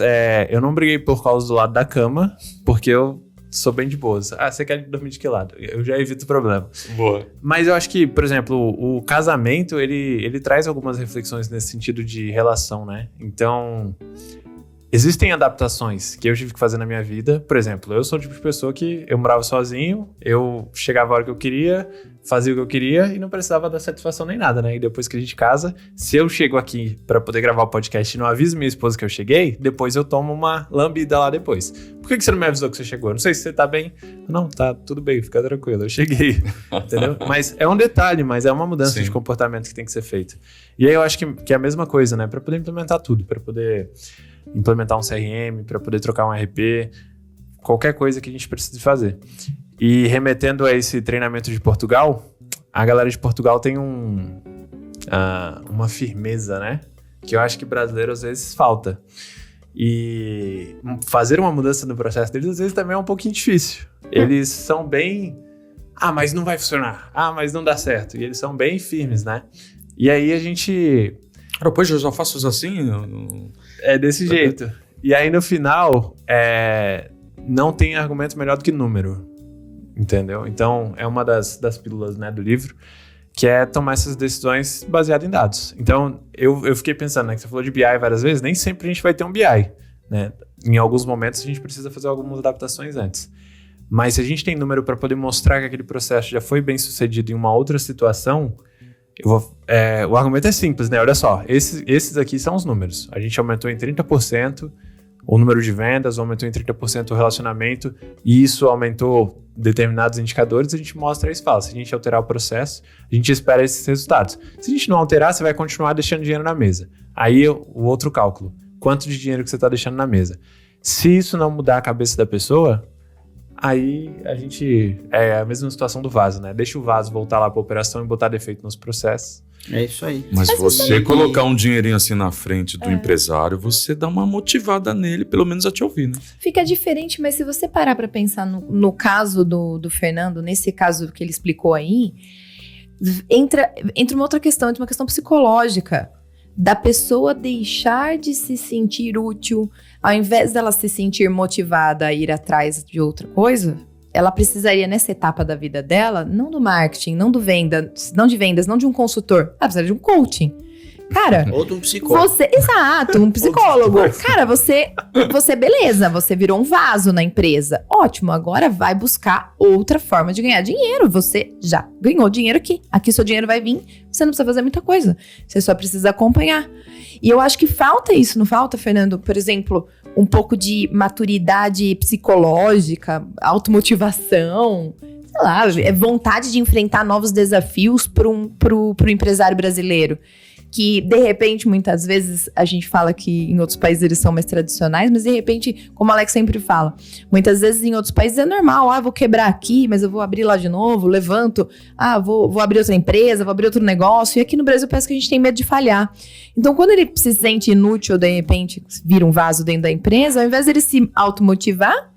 eu não briguei por causa do lado da cama, porque eu sou bem de boas. Você quer dormir de que lado? Eu já evito o problema. Boa. Mas eu acho que, por exemplo, o casamento, ele traz algumas reflexões nesse sentido de relação, né? Então, existem adaptações que eu tive que fazer na minha vida. Por exemplo, eu sou o tipo de pessoa que eu morava sozinho, eu chegava a hora que eu queria, fazia o que eu queria e não precisava dar satisfação nem nada, né? E depois que a gente casa, se eu chego aqui pra poder gravar o podcast e não aviso minha esposa que eu cheguei, depois eu tomo uma lambida lá depois. Por que você não me avisou que você chegou? Eu não sei se você tá bem. Não, tá tudo bem, fica tranquilo, eu cheguei. Entendeu? Mas é um detalhe, mas é uma mudança de comportamento que tem que ser feita. E aí eu acho que é a mesma coisa, né? Pra poder implementar tudo, pra poder implementar um CRM, pra poder trocar um RP, qualquer coisa que a gente precise fazer. E remetendo a esse treinamento de Portugal, a galera de Portugal tem uma firmeza, né? Que eu acho que brasileiro às vezes falta. E fazer uma mudança no processo deles às vezes também é um pouquinho difícil. Eles são bem... mas não vai funcionar. Mas não dá certo. E eles são bem firmes, né? E aí a gente... Pois eu já faço assim? É desse jeito. E aí no final, não tem argumento melhor do que número. Entendeu? Então, é uma das pílulas, né, do livro, que é tomar essas decisões baseadas em dados. Então, eu fiquei pensando, né, que você falou de BI várias vezes, nem sempre a gente vai ter um BI, né? Em alguns momentos a gente precisa fazer algumas adaptações antes. Mas se a gente tem número para poder mostrar que aquele processo já foi bem sucedido em uma outra situação, o argumento é simples, né? Olha só, esses aqui são os números. A gente aumentou em 30% o número de vendas, aumentou em 30% o relacionamento, e isso aumentou determinados indicadores, a gente mostra isso e fala, se a gente alterar o processo, a gente espera esses resultados. Se a gente não alterar, você vai continuar deixando dinheiro na mesa. Aí o outro cálculo, quanto de dinheiro que você está deixando na mesa. Se isso não mudar a cabeça da pessoa, aí a gente... É a mesma situação do vaso, né? Deixa o vaso voltar lá para a operação e botar defeito nos processos. É isso aí. Mas você colocar um dinheirinho assim na frente do empresário, você dá uma motivada nele, pelo menos a te ouvir, né? Fica diferente, mas se você parar pra pensar no caso do Fernando, nesse caso que ele explicou aí, entra uma outra questão, entra uma questão psicológica. Da pessoa deixar de se sentir útil, ao invés dela se sentir motivada a ir atrás de outra coisa, ela precisaria, nessa etapa da vida dela, não do marketing, não de vendas, não de um consultor. Ela precisaria de um coaching. Cara... Ou de um psicólogo. Exato, um psicólogo. Cara, você, beleza, você virou um vaso na empresa. Ótimo, agora vai buscar outra forma de ganhar dinheiro. Você já ganhou dinheiro aqui. Aqui seu dinheiro vai vir, você não precisa fazer muita coisa. Você só precisa acompanhar. E eu acho que falta isso, não falta, Fernando? Por exemplo, um pouco de maturidade psicológica, automotivação, sei lá, vontade de enfrentar novos desafios pro empresário brasileiro. Que, de repente, muitas vezes, a gente fala que em outros países eles são mais tradicionais, mas de repente, como o Alex sempre fala, muitas vezes em outros países é normal, vou quebrar aqui, mas eu vou abrir lá de novo, levanto, vou abrir outra empresa, vou abrir outro negócio, e aqui no Brasil parece que a gente tem medo de falhar. Então, quando ele se sente inútil, ou de repente vira um vaso dentro da empresa, ao invés dele se automotivar,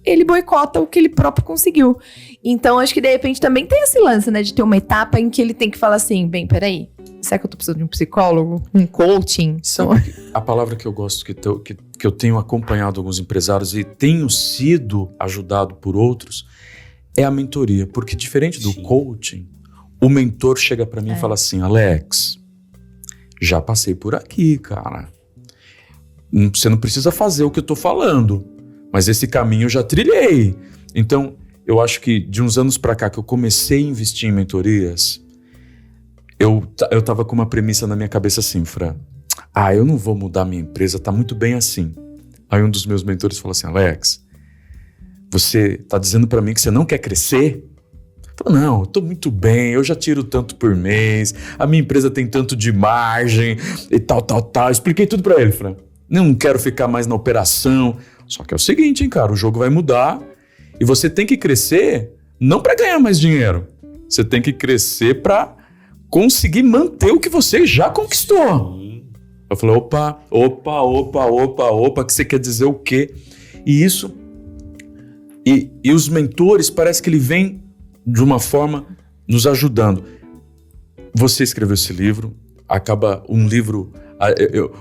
ele boicota o que ele próprio conseguiu. Então, acho que de repente também tem esse lance, né, de ter uma etapa em que ele tem que falar assim, bem, peraí, será que eu tô precisando de um psicólogo, um coaching? Sabe a palavra que eu gosto, que eu tenho acompanhado alguns empresários e tenho sido ajudado por outros, é a mentoria. Porque diferente do coaching, o mentor chega pra mim e fala assim, Alex, já passei por aqui, cara. Você não precisa fazer o que eu tô falando, mas esse caminho eu já trilhei. Então, eu acho que de uns anos pra cá que eu comecei a investir em mentorias, eu tava com uma premissa na minha cabeça assim, Fran, eu não vou mudar minha empresa, tá muito bem assim. Aí um dos meus mentores falou assim, Alex, você tá dizendo pra mim que você não quer crescer? Eu falei, não, eu tô muito bem, eu já tiro tanto por mês, a minha empresa tem tanto de margem e tal. Expliquei tudo pra ele, Fran. Não quero ficar mais na operação. Só que é o seguinte, hein, cara, o jogo vai mudar e você tem que crescer não pra ganhar mais dinheiro. Você tem que crescer pra conseguir manter o que você já conquistou. Eu falei, opa, que você quer dizer o quê? E isso E os mentores, parece que ele vem de uma forma nos ajudando. Você escreveu esse livro, acaba um livro...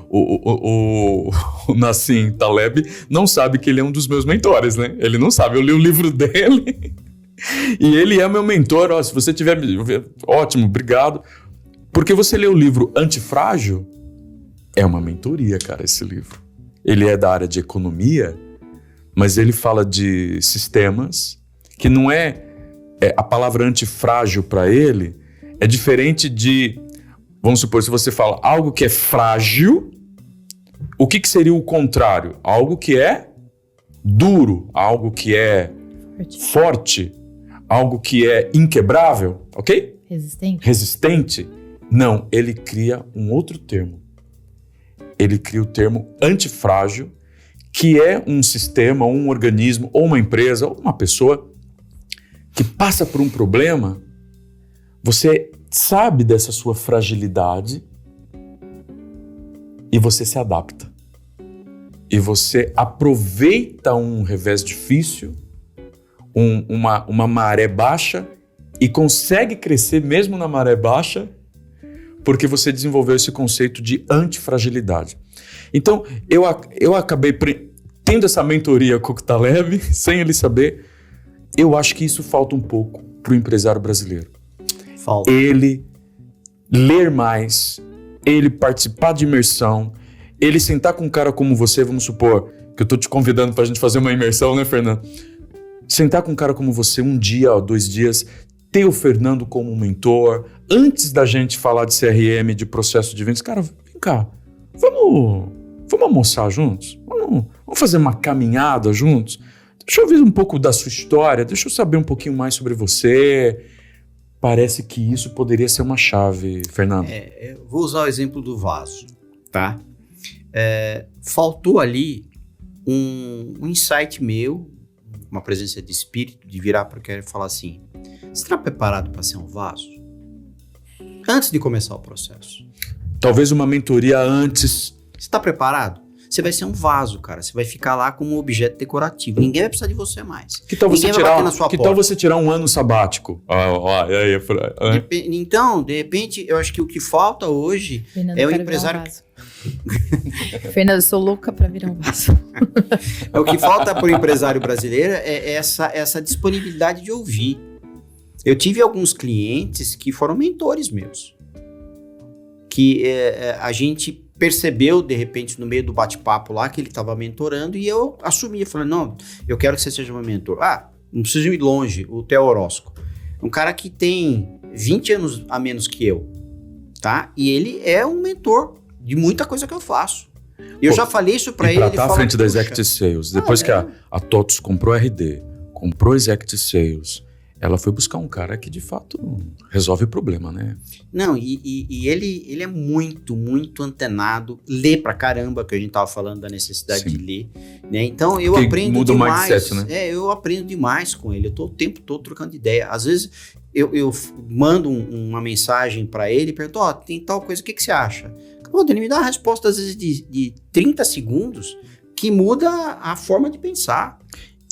O Nassim Taleb não sabe que ele é um dos meus mentores, né? Ele não sabe, eu li o livro dele e ele é meu mentor. Ó, se você tiver... Ótimo, obrigado. Porque você lê o livro Antifrágil, é uma mentoria, cara, esse livro. Ele é da área de economia, mas ele fala de sistemas que não é a palavra antifrágil para ele é diferente de... Vamos supor, se você fala algo que é frágil, o que seria o contrário? Algo que é duro, algo que é forte, algo que é inquebrável, ok? Resistente. Não, ele cria um outro termo. Ele cria o termo antifrágil, que é um sistema, um organismo, ou uma empresa, ou uma pessoa que passa por um problema, você sabe dessa sua fragilidade e você se adapta. E você aproveita um revés difícil, uma maré baixa e consegue crescer mesmo na maré baixa porque você desenvolveu esse conceito de antifragilidade. Então, eu acabei tendo essa mentoria com o Taleb, sem ele saber. Eu acho que isso falta um pouco para o empresário brasileiro. Falta. Ele ler mais, ele participar de imersão, ele sentar com um cara como você, vamos supor, que eu tô te convidando pra gente fazer uma imersão, né, Fernando? Sentar com um cara como você um dia, 2 dias, ter o Fernando como mentor, antes da gente falar de CRM, de processo de vendas, cara, vem cá, vamos almoçar juntos? Vamos fazer uma caminhada juntos? Deixa eu ouvir um pouco da sua história, deixa eu saber um pouquinho mais sobre você. Parece que isso poderia ser uma chave, Fernando. Vou usar o exemplo do vaso, tá? Faltou ali um insight meu, uma presença de espírito, de virar para o cara e falar assim, você está preparado para ser um vaso? Antes de começar o processo. Talvez uma mentoria antes. Você está preparado? Você vai ser um vaso, cara. Você vai ficar lá como um objeto decorativo. Ninguém vai precisar de você mais. Que tal você tirar um ano sabático? Então, de repente, eu acho que o que falta hoje Fernando, é o empresário... Fernando, eu sou louca para virar um vaso. O que falta para o empresário brasileiro é essa disponibilidade de ouvir. Eu tive alguns clientes que foram mentores meus. Que a gente percebeu, de repente, no meio do bate-papo lá, que ele estava mentorando e eu assumi. Eu falei, não, eu quero que você seja meu mentor. Não preciso ir longe, o Theo Orozco. Um cara que tem 20 anos a menos que eu, tá? E ele é um mentor de muita coisa que eu faço. Eu já falei isso para ele. Ele tá à frente da Executive Sales. Depois que a TOTUS comprou RD, comprou Executive Sales, ela foi buscar um cara que, de fato, resolve o problema, né? Não, e ele é muito, muito antenado, lê pra caramba, que a gente tava falando da necessidade de ler, né? Então, eu aprendo muda demais. O mindset, né? Eu aprendo demais com ele. Eu tô o tempo todo trocando ideia. Às vezes, eu mando uma mensagem pra ele e pergunto, tem tal coisa, o que você acha? Ele me dá uma resposta, às vezes, de 30 segundos, que muda a forma de pensar.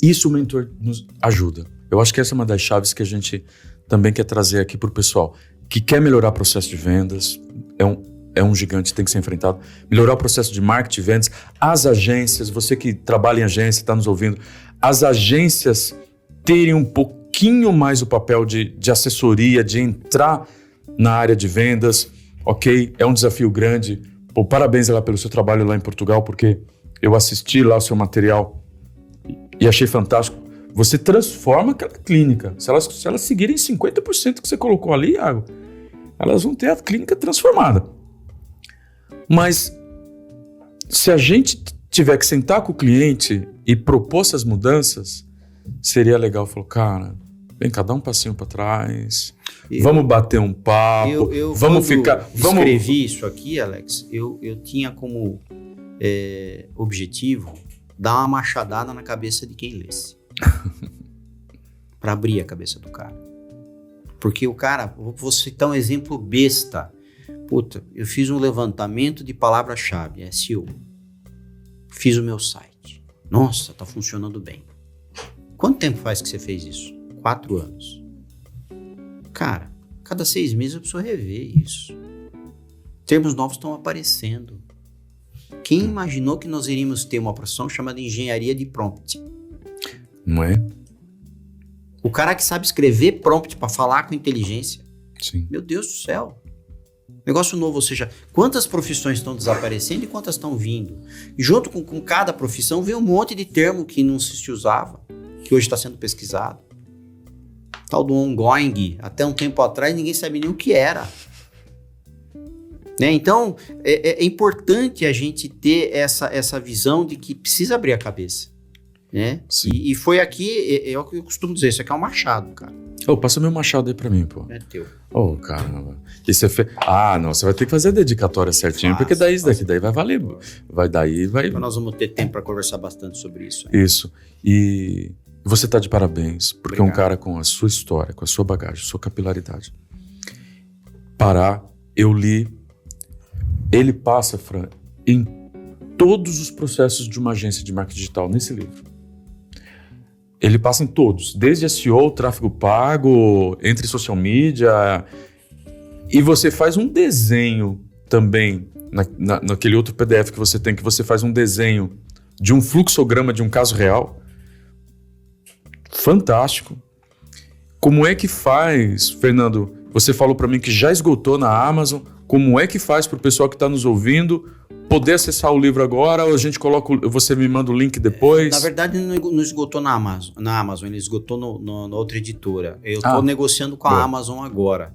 Isso o mentor nos ajuda. Eu acho que essa é uma das chaves que a gente também quer trazer aqui para o pessoal que quer melhorar o processo de vendas, é um gigante, tem que ser enfrentado. Melhorar o processo de marketing e vendas, as agências, você que trabalha em agência, está nos ouvindo, as agências terem um pouquinho mais o papel de assessoria, de entrar na área de vendas, ok? É um desafio grande. Pô, parabéns lá pelo seu trabalho lá em Portugal, porque eu assisti lá o seu material e achei fantástico. Você transforma aquela clínica. Se elas seguirem 50% que você colocou ali, Iago, elas vão ter a clínica transformada. Mas se a gente tiver que sentar com o cliente e propor essas mudanças, seria legal falar, cara, vem cá, dá um passinho para trás, vamos bater um papo, vamos ficar... Escrevi isso aqui, Alex, eu tinha como objetivo dar uma machadada na cabeça de quem lesse. Para abrir a cabeça do cara. Porque o cara, vou citar um exemplo besta. Puta, eu fiz um levantamento de palavra-chave, SEO. Fiz o meu site. Nossa, tá funcionando bem. Quanto tempo faz que você fez isso? 4 anos. Cara, cada 6 meses eu preciso rever isso. Termos novos estão aparecendo. Quem imaginou que nós iríamos ter uma profissão chamada engenharia de prompt? Não é? O cara que sabe escrever prompt para falar com inteligência. Sim. Meu Deus do céu. Negócio novo, ou seja, quantas profissões estão desaparecendo e quantas estão vindo? E junto com cada profissão vem um monte de termo que não se usava, que hoje está sendo pesquisado. Tal do ongoing, até um tempo atrás ninguém sabia nem o que era. Né? Então, é importante a gente ter essa visão de que precisa abrir a cabeça. Né? E foi aqui, é o que eu costumo dizer, isso aqui é um machado, cara. Passa meu machado aí pra mim, pô. É teu. Caramba. E você fez... não, você vai ter que fazer a dedicatória certinho, porque daí isso daqui vai valer. Vai. Então nós vamos ter tempo para conversar bastante sobre isso. Isso. E você tá de parabéns, porque Obrigado. Um cara com a sua história, com a sua bagagem, sua capilaridade. Eu li, ele passa, Fran, em todos os processos de uma agência de marketing digital nesse livro. Ele passa em todos, desde SEO, tráfego pago, entre social media, e você faz um desenho também, naquele outro PDF que você faz um desenho de um fluxograma de um caso real. Fantástico. Como é que faz, Fernando? Você falou para mim que já esgotou na Amazon. Como é que faz para o pessoal que está nos ouvindo poder acessar o livro agora, ou a gente você me manda o link depois? Na verdade, não esgotou na Amazon, ele esgotou na outra editora. Eu estou negociando com a Amazon agora,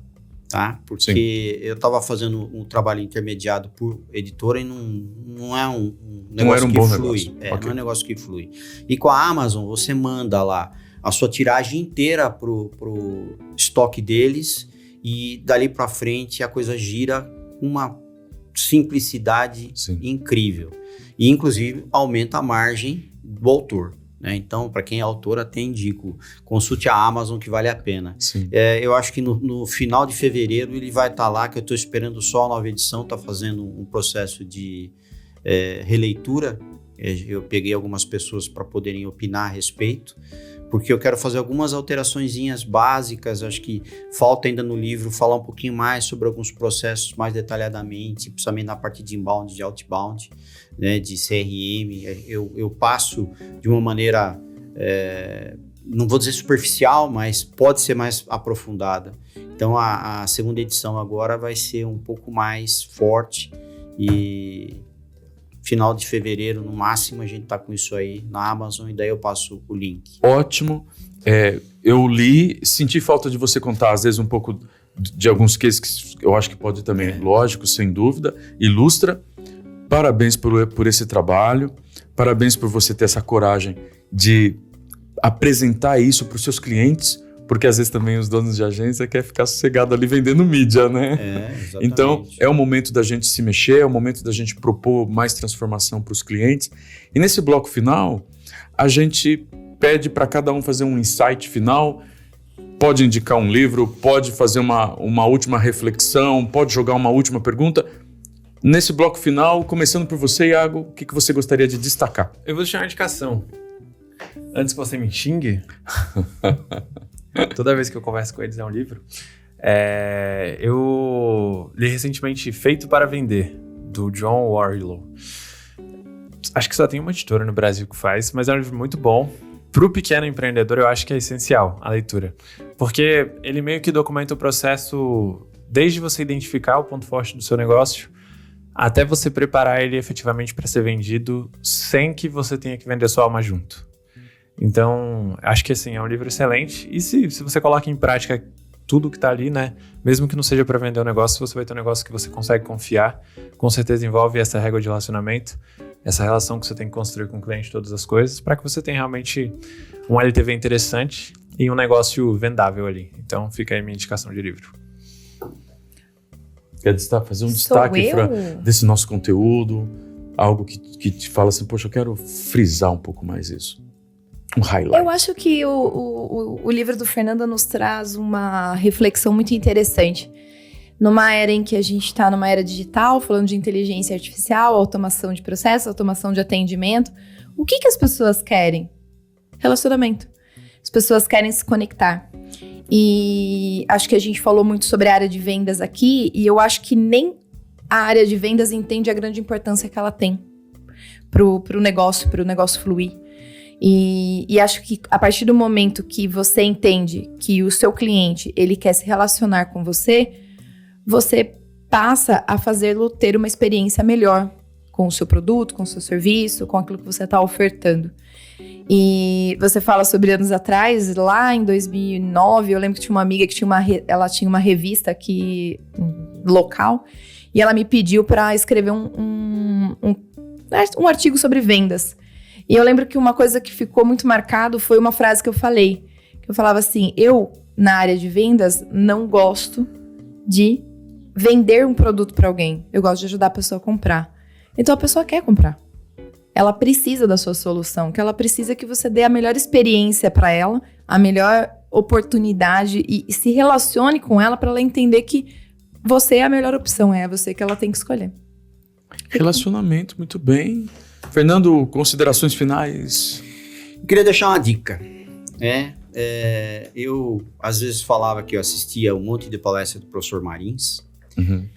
tá? Porque eu estava fazendo um trabalho intermediado por editora e não é um negócio que flui. Não é um negócio que flui. E com a Amazon, você manda lá a sua tiragem inteira pro estoque deles e dali para frente a coisa gira com uma simplicidade incrível. E, inclusive, aumenta a margem do autor. Né? Então, para quem é autor, até indico, consulte a Amazon que vale a pena. Eu acho que no final de fevereiro ele vai estar lá, que eu estou esperando só a nova edição, está fazendo um processo de releitura. Eu peguei algumas pessoas para poderem opinar a respeito, porque eu quero fazer algumas alteraçõezinhas básicas. Acho que falta ainda no livro falar um pouquinho mais sobre alguns processos mais detalhadamente, principalmente na parte de inbound, de outbound, né, de CRM. Eu passo de uma maneira, não vou dizer superficial, mas pode ser mais aprofundada. Então a segunda edição agora vai ser um pouco mais forte e final de fevereiro, no máximo, a gente tá com isso aí na Amazon e daí eu passo o link. Ótimo. Eu li, senti falta de você contar, às vezes, um pouco de alguns cases que eu acho que pode também, lógico, sem dúvida, ilustra. Parabéns por esse trabalho, parabéns por você ter essa coragem de apresentar isso para os seus clientes, porque às vezes também os donos de agência querem ficar sossegado ali vendendo mídia, né? Exatamente. Então, é o momento da gente se mexer, é o momento da gente propor mais transformação para os clientes. E nesse bloco final, a gente pede para cada um fazer um insight final, pode indicar um livro, pode fazer uma última reflexão, pode jogar uma última pergunta. Nesse bloco final, começando por você, Iago, o que você gostaria de destacar? Eu vou deixar uma indicação. Antes que você me xingue... Toda vez que eu converso com eles é um livro. Eu li recentemente Feito para Vender, do John Warrilow. Acho que só tem uma editora no Brasil que faz, mas é um livro muito bom. Para o pequeno empreendedor, eu acho que é essencial a leitura. Porque ele meio que documenta o processo desde você identificar o ponto forte do seu negócio até você preparar ele efetivamente para ser vendido sem que você tenha que vender sua alma junto. Então, acho que assim, é um livro excelente. E se você coloca em prática tudo que tá ali, né? Mesmo que não seja para vender um negócio, você vai ter um negócio que você consegue confiar. Com certeza envolve essa régua de relacionamento, essa relação que você tem que construir com o cliente, todas as coisas, para que você tenha realmente um LTV interessante e um negócio vendável ali. Então, fica aí minha indicação de livro. Quer fazer um destaque, Fran, desse nosso conteúdo? Algo que te fala assim, poxa, eu quero frisar um pouco mais isso. Um highlight. Eu acho que o livro do Fernando nos traz uma reflexão muito interessante. Numa era em que a gente está numa era digital, falando de inteligência artificial, automação de processos, automação de atendimento, o que as pessoas querem? Relacionamento. as pessoas querem se conectar. E acho que a gente falou muito sobre a área de vendas aqui, e eu acho que nem a área de vendas entende a grande importância que ela tem pro negócio fluir. E acho que a partir do momento que você entende que o seu cliente, ele quer se relacionar com você, você passa a fazê-lo ter uma experiência melhor com o seu produto, com o seu serviço, com aquilo que você está ofertando. E você fala sobre anos atrás, lá em 2009, eu lembro que tinha uma amiga que ela tinha uma revista aqui local, e ela me pediu para escrever um artigo sobre vendas. E eu lembro que uma coisa que ficou muito marcado foi uma frase que eu falei. Que eu falava assim, eu, na área de vendas, não gosto de vender um produto para alguém. Eu gosto de ajudar a pessoa a comprar. Então a pessoa quer comprar. Ela precisa da sua solução, que ela precisa que você dê a melhor experiência para ela, a melhor oportunidade e se relacione com ela para ela entender que você é a melhor opção, é você que ela tem que escolher. Relacionamento, muito bem. Fernando, considerações finais? Eu queria deixar uma dica. Eu, às vezes, falava que eu assistia um monte de palestra do professor Marins. Uhum.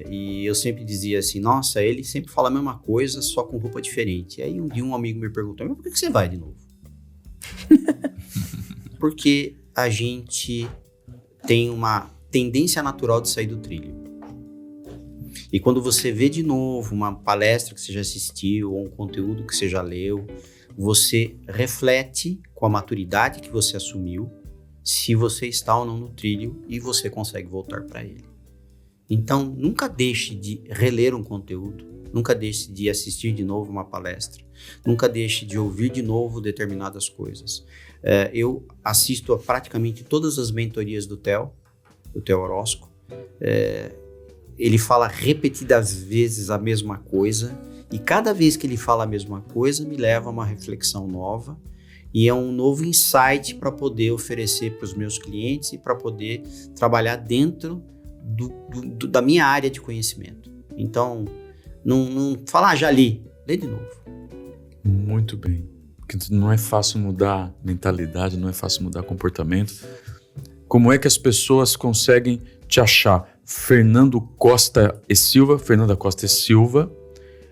E eu sempre dizia assim, nossa, ele sempre fala a mesma coisa, só com roupa diferente. E aí um dia um amigo me perguntou, mas por que você vai de novo? Porque a gente tem uma tendência natural de sair do trilho. E quando você vê de novo uma palestra que você já assistiu, ou um conteúdo que você já leu, você reflete com a maturidade que você assumiu, se você está ou não no trilho, e você consegue voltar para ele. Então, nunca deixe de reler um conteúdo, nunca deixe de assistir de novo uma palestra, nunca deixe de ouvir de novo determinadas coisas. Eu assisto a praticamente todas as mentorias do Theo Orozco. Ele fala repetidas vezes a mesma coisa, e cada vez que ele fala a mesma coisa, me leva a uma reflexão nova, e é um novo insight para poder oferecer para os meus clientes e para poder trabalhar dentro da minha área de conhecimento. Então, não falar já li, lê de novo. Muito bem. Porque não é fácil mudar mentalidade, não é fácil mudar comportamento. Como é que as pessoas conseguem te achar? Fernanda Costa e Silva.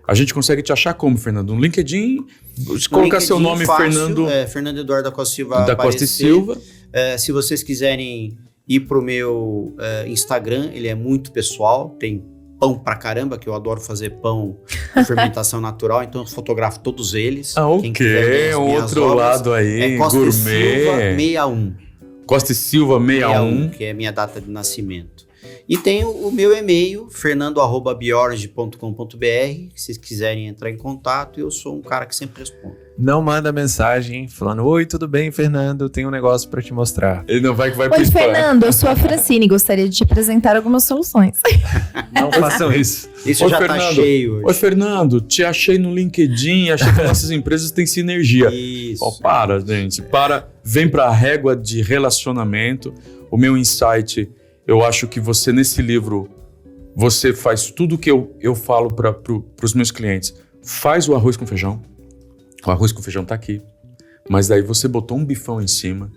A gente consegue te achar como, Fernando? No LinkedIn? Colocar seu nome, fácil, Fernando... Fernando Eduardo da Costa Silva. Da Costa e Silva. Se vocês quiserem ir pro meu Instagram, ele é muito pessoal, tem pão pra caramba, que eu adoro fazer pão de fermentação natural, então eu fotografo todos eles. Ok, outro obras, lado aí, Costa gourmet. Silva 61. Costa e Silva 61. Que é a minha data de nascimento. E tem o meu e-mail, fernando@biorge.com.br, se vocês quiserem entrar em contato, eu sou um cara que sempre responde. Não manda mensagem falando, oi, tudo bem, Fernando? Tenho um negócio pra te mostrar. Ele não vai pro Oi, Fernando, eu sou a Francine, gostaria de te apresentar algumas soluções. Não façam isso. Isso já Fernando, tá cheio hoje. Oi, Fernando, te achei no LinkedIn, achei que nossas empresas têm sinergia. Isso. Para, gente, vem pra régua de relacionamento. O meu insight, eu acho que você, nesse livro, você faz tudo que eu falo pros meus clientes. Faz o arroz com feijão. O arroz com feijão tá aqui. Mas daí você botou um bifão em cima,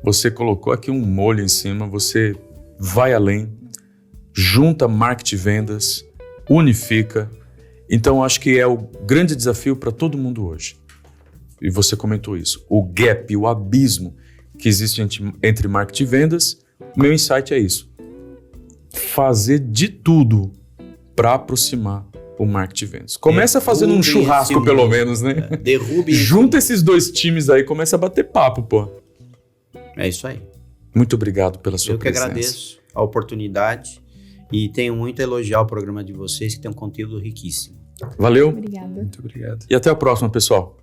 você colocou aqui um molho em cima, você vai além, junta marketing e vendas, unifica. Então, acho que é o grande desafio para todo mundo hoje. E você comentou isso. O gap, o abismo que existe entre marketing e vendas, o meu insight é isso. Fazer de tudo para aproximar o marketing e vendas. Começa fazendo um churrasco, pelo menos, né? Derrube. Junta esses dois times aí, começa a bater papo, pô. É isso aí. Muito obrigado pela sua presença. Eu que agradeço a oportunidade e tenho muito a elogiar o programa de vocês, que tem um conteúdo riquíssimo. Valeu. Obrigada. Muito obrigado. E até a próxima, pessoal.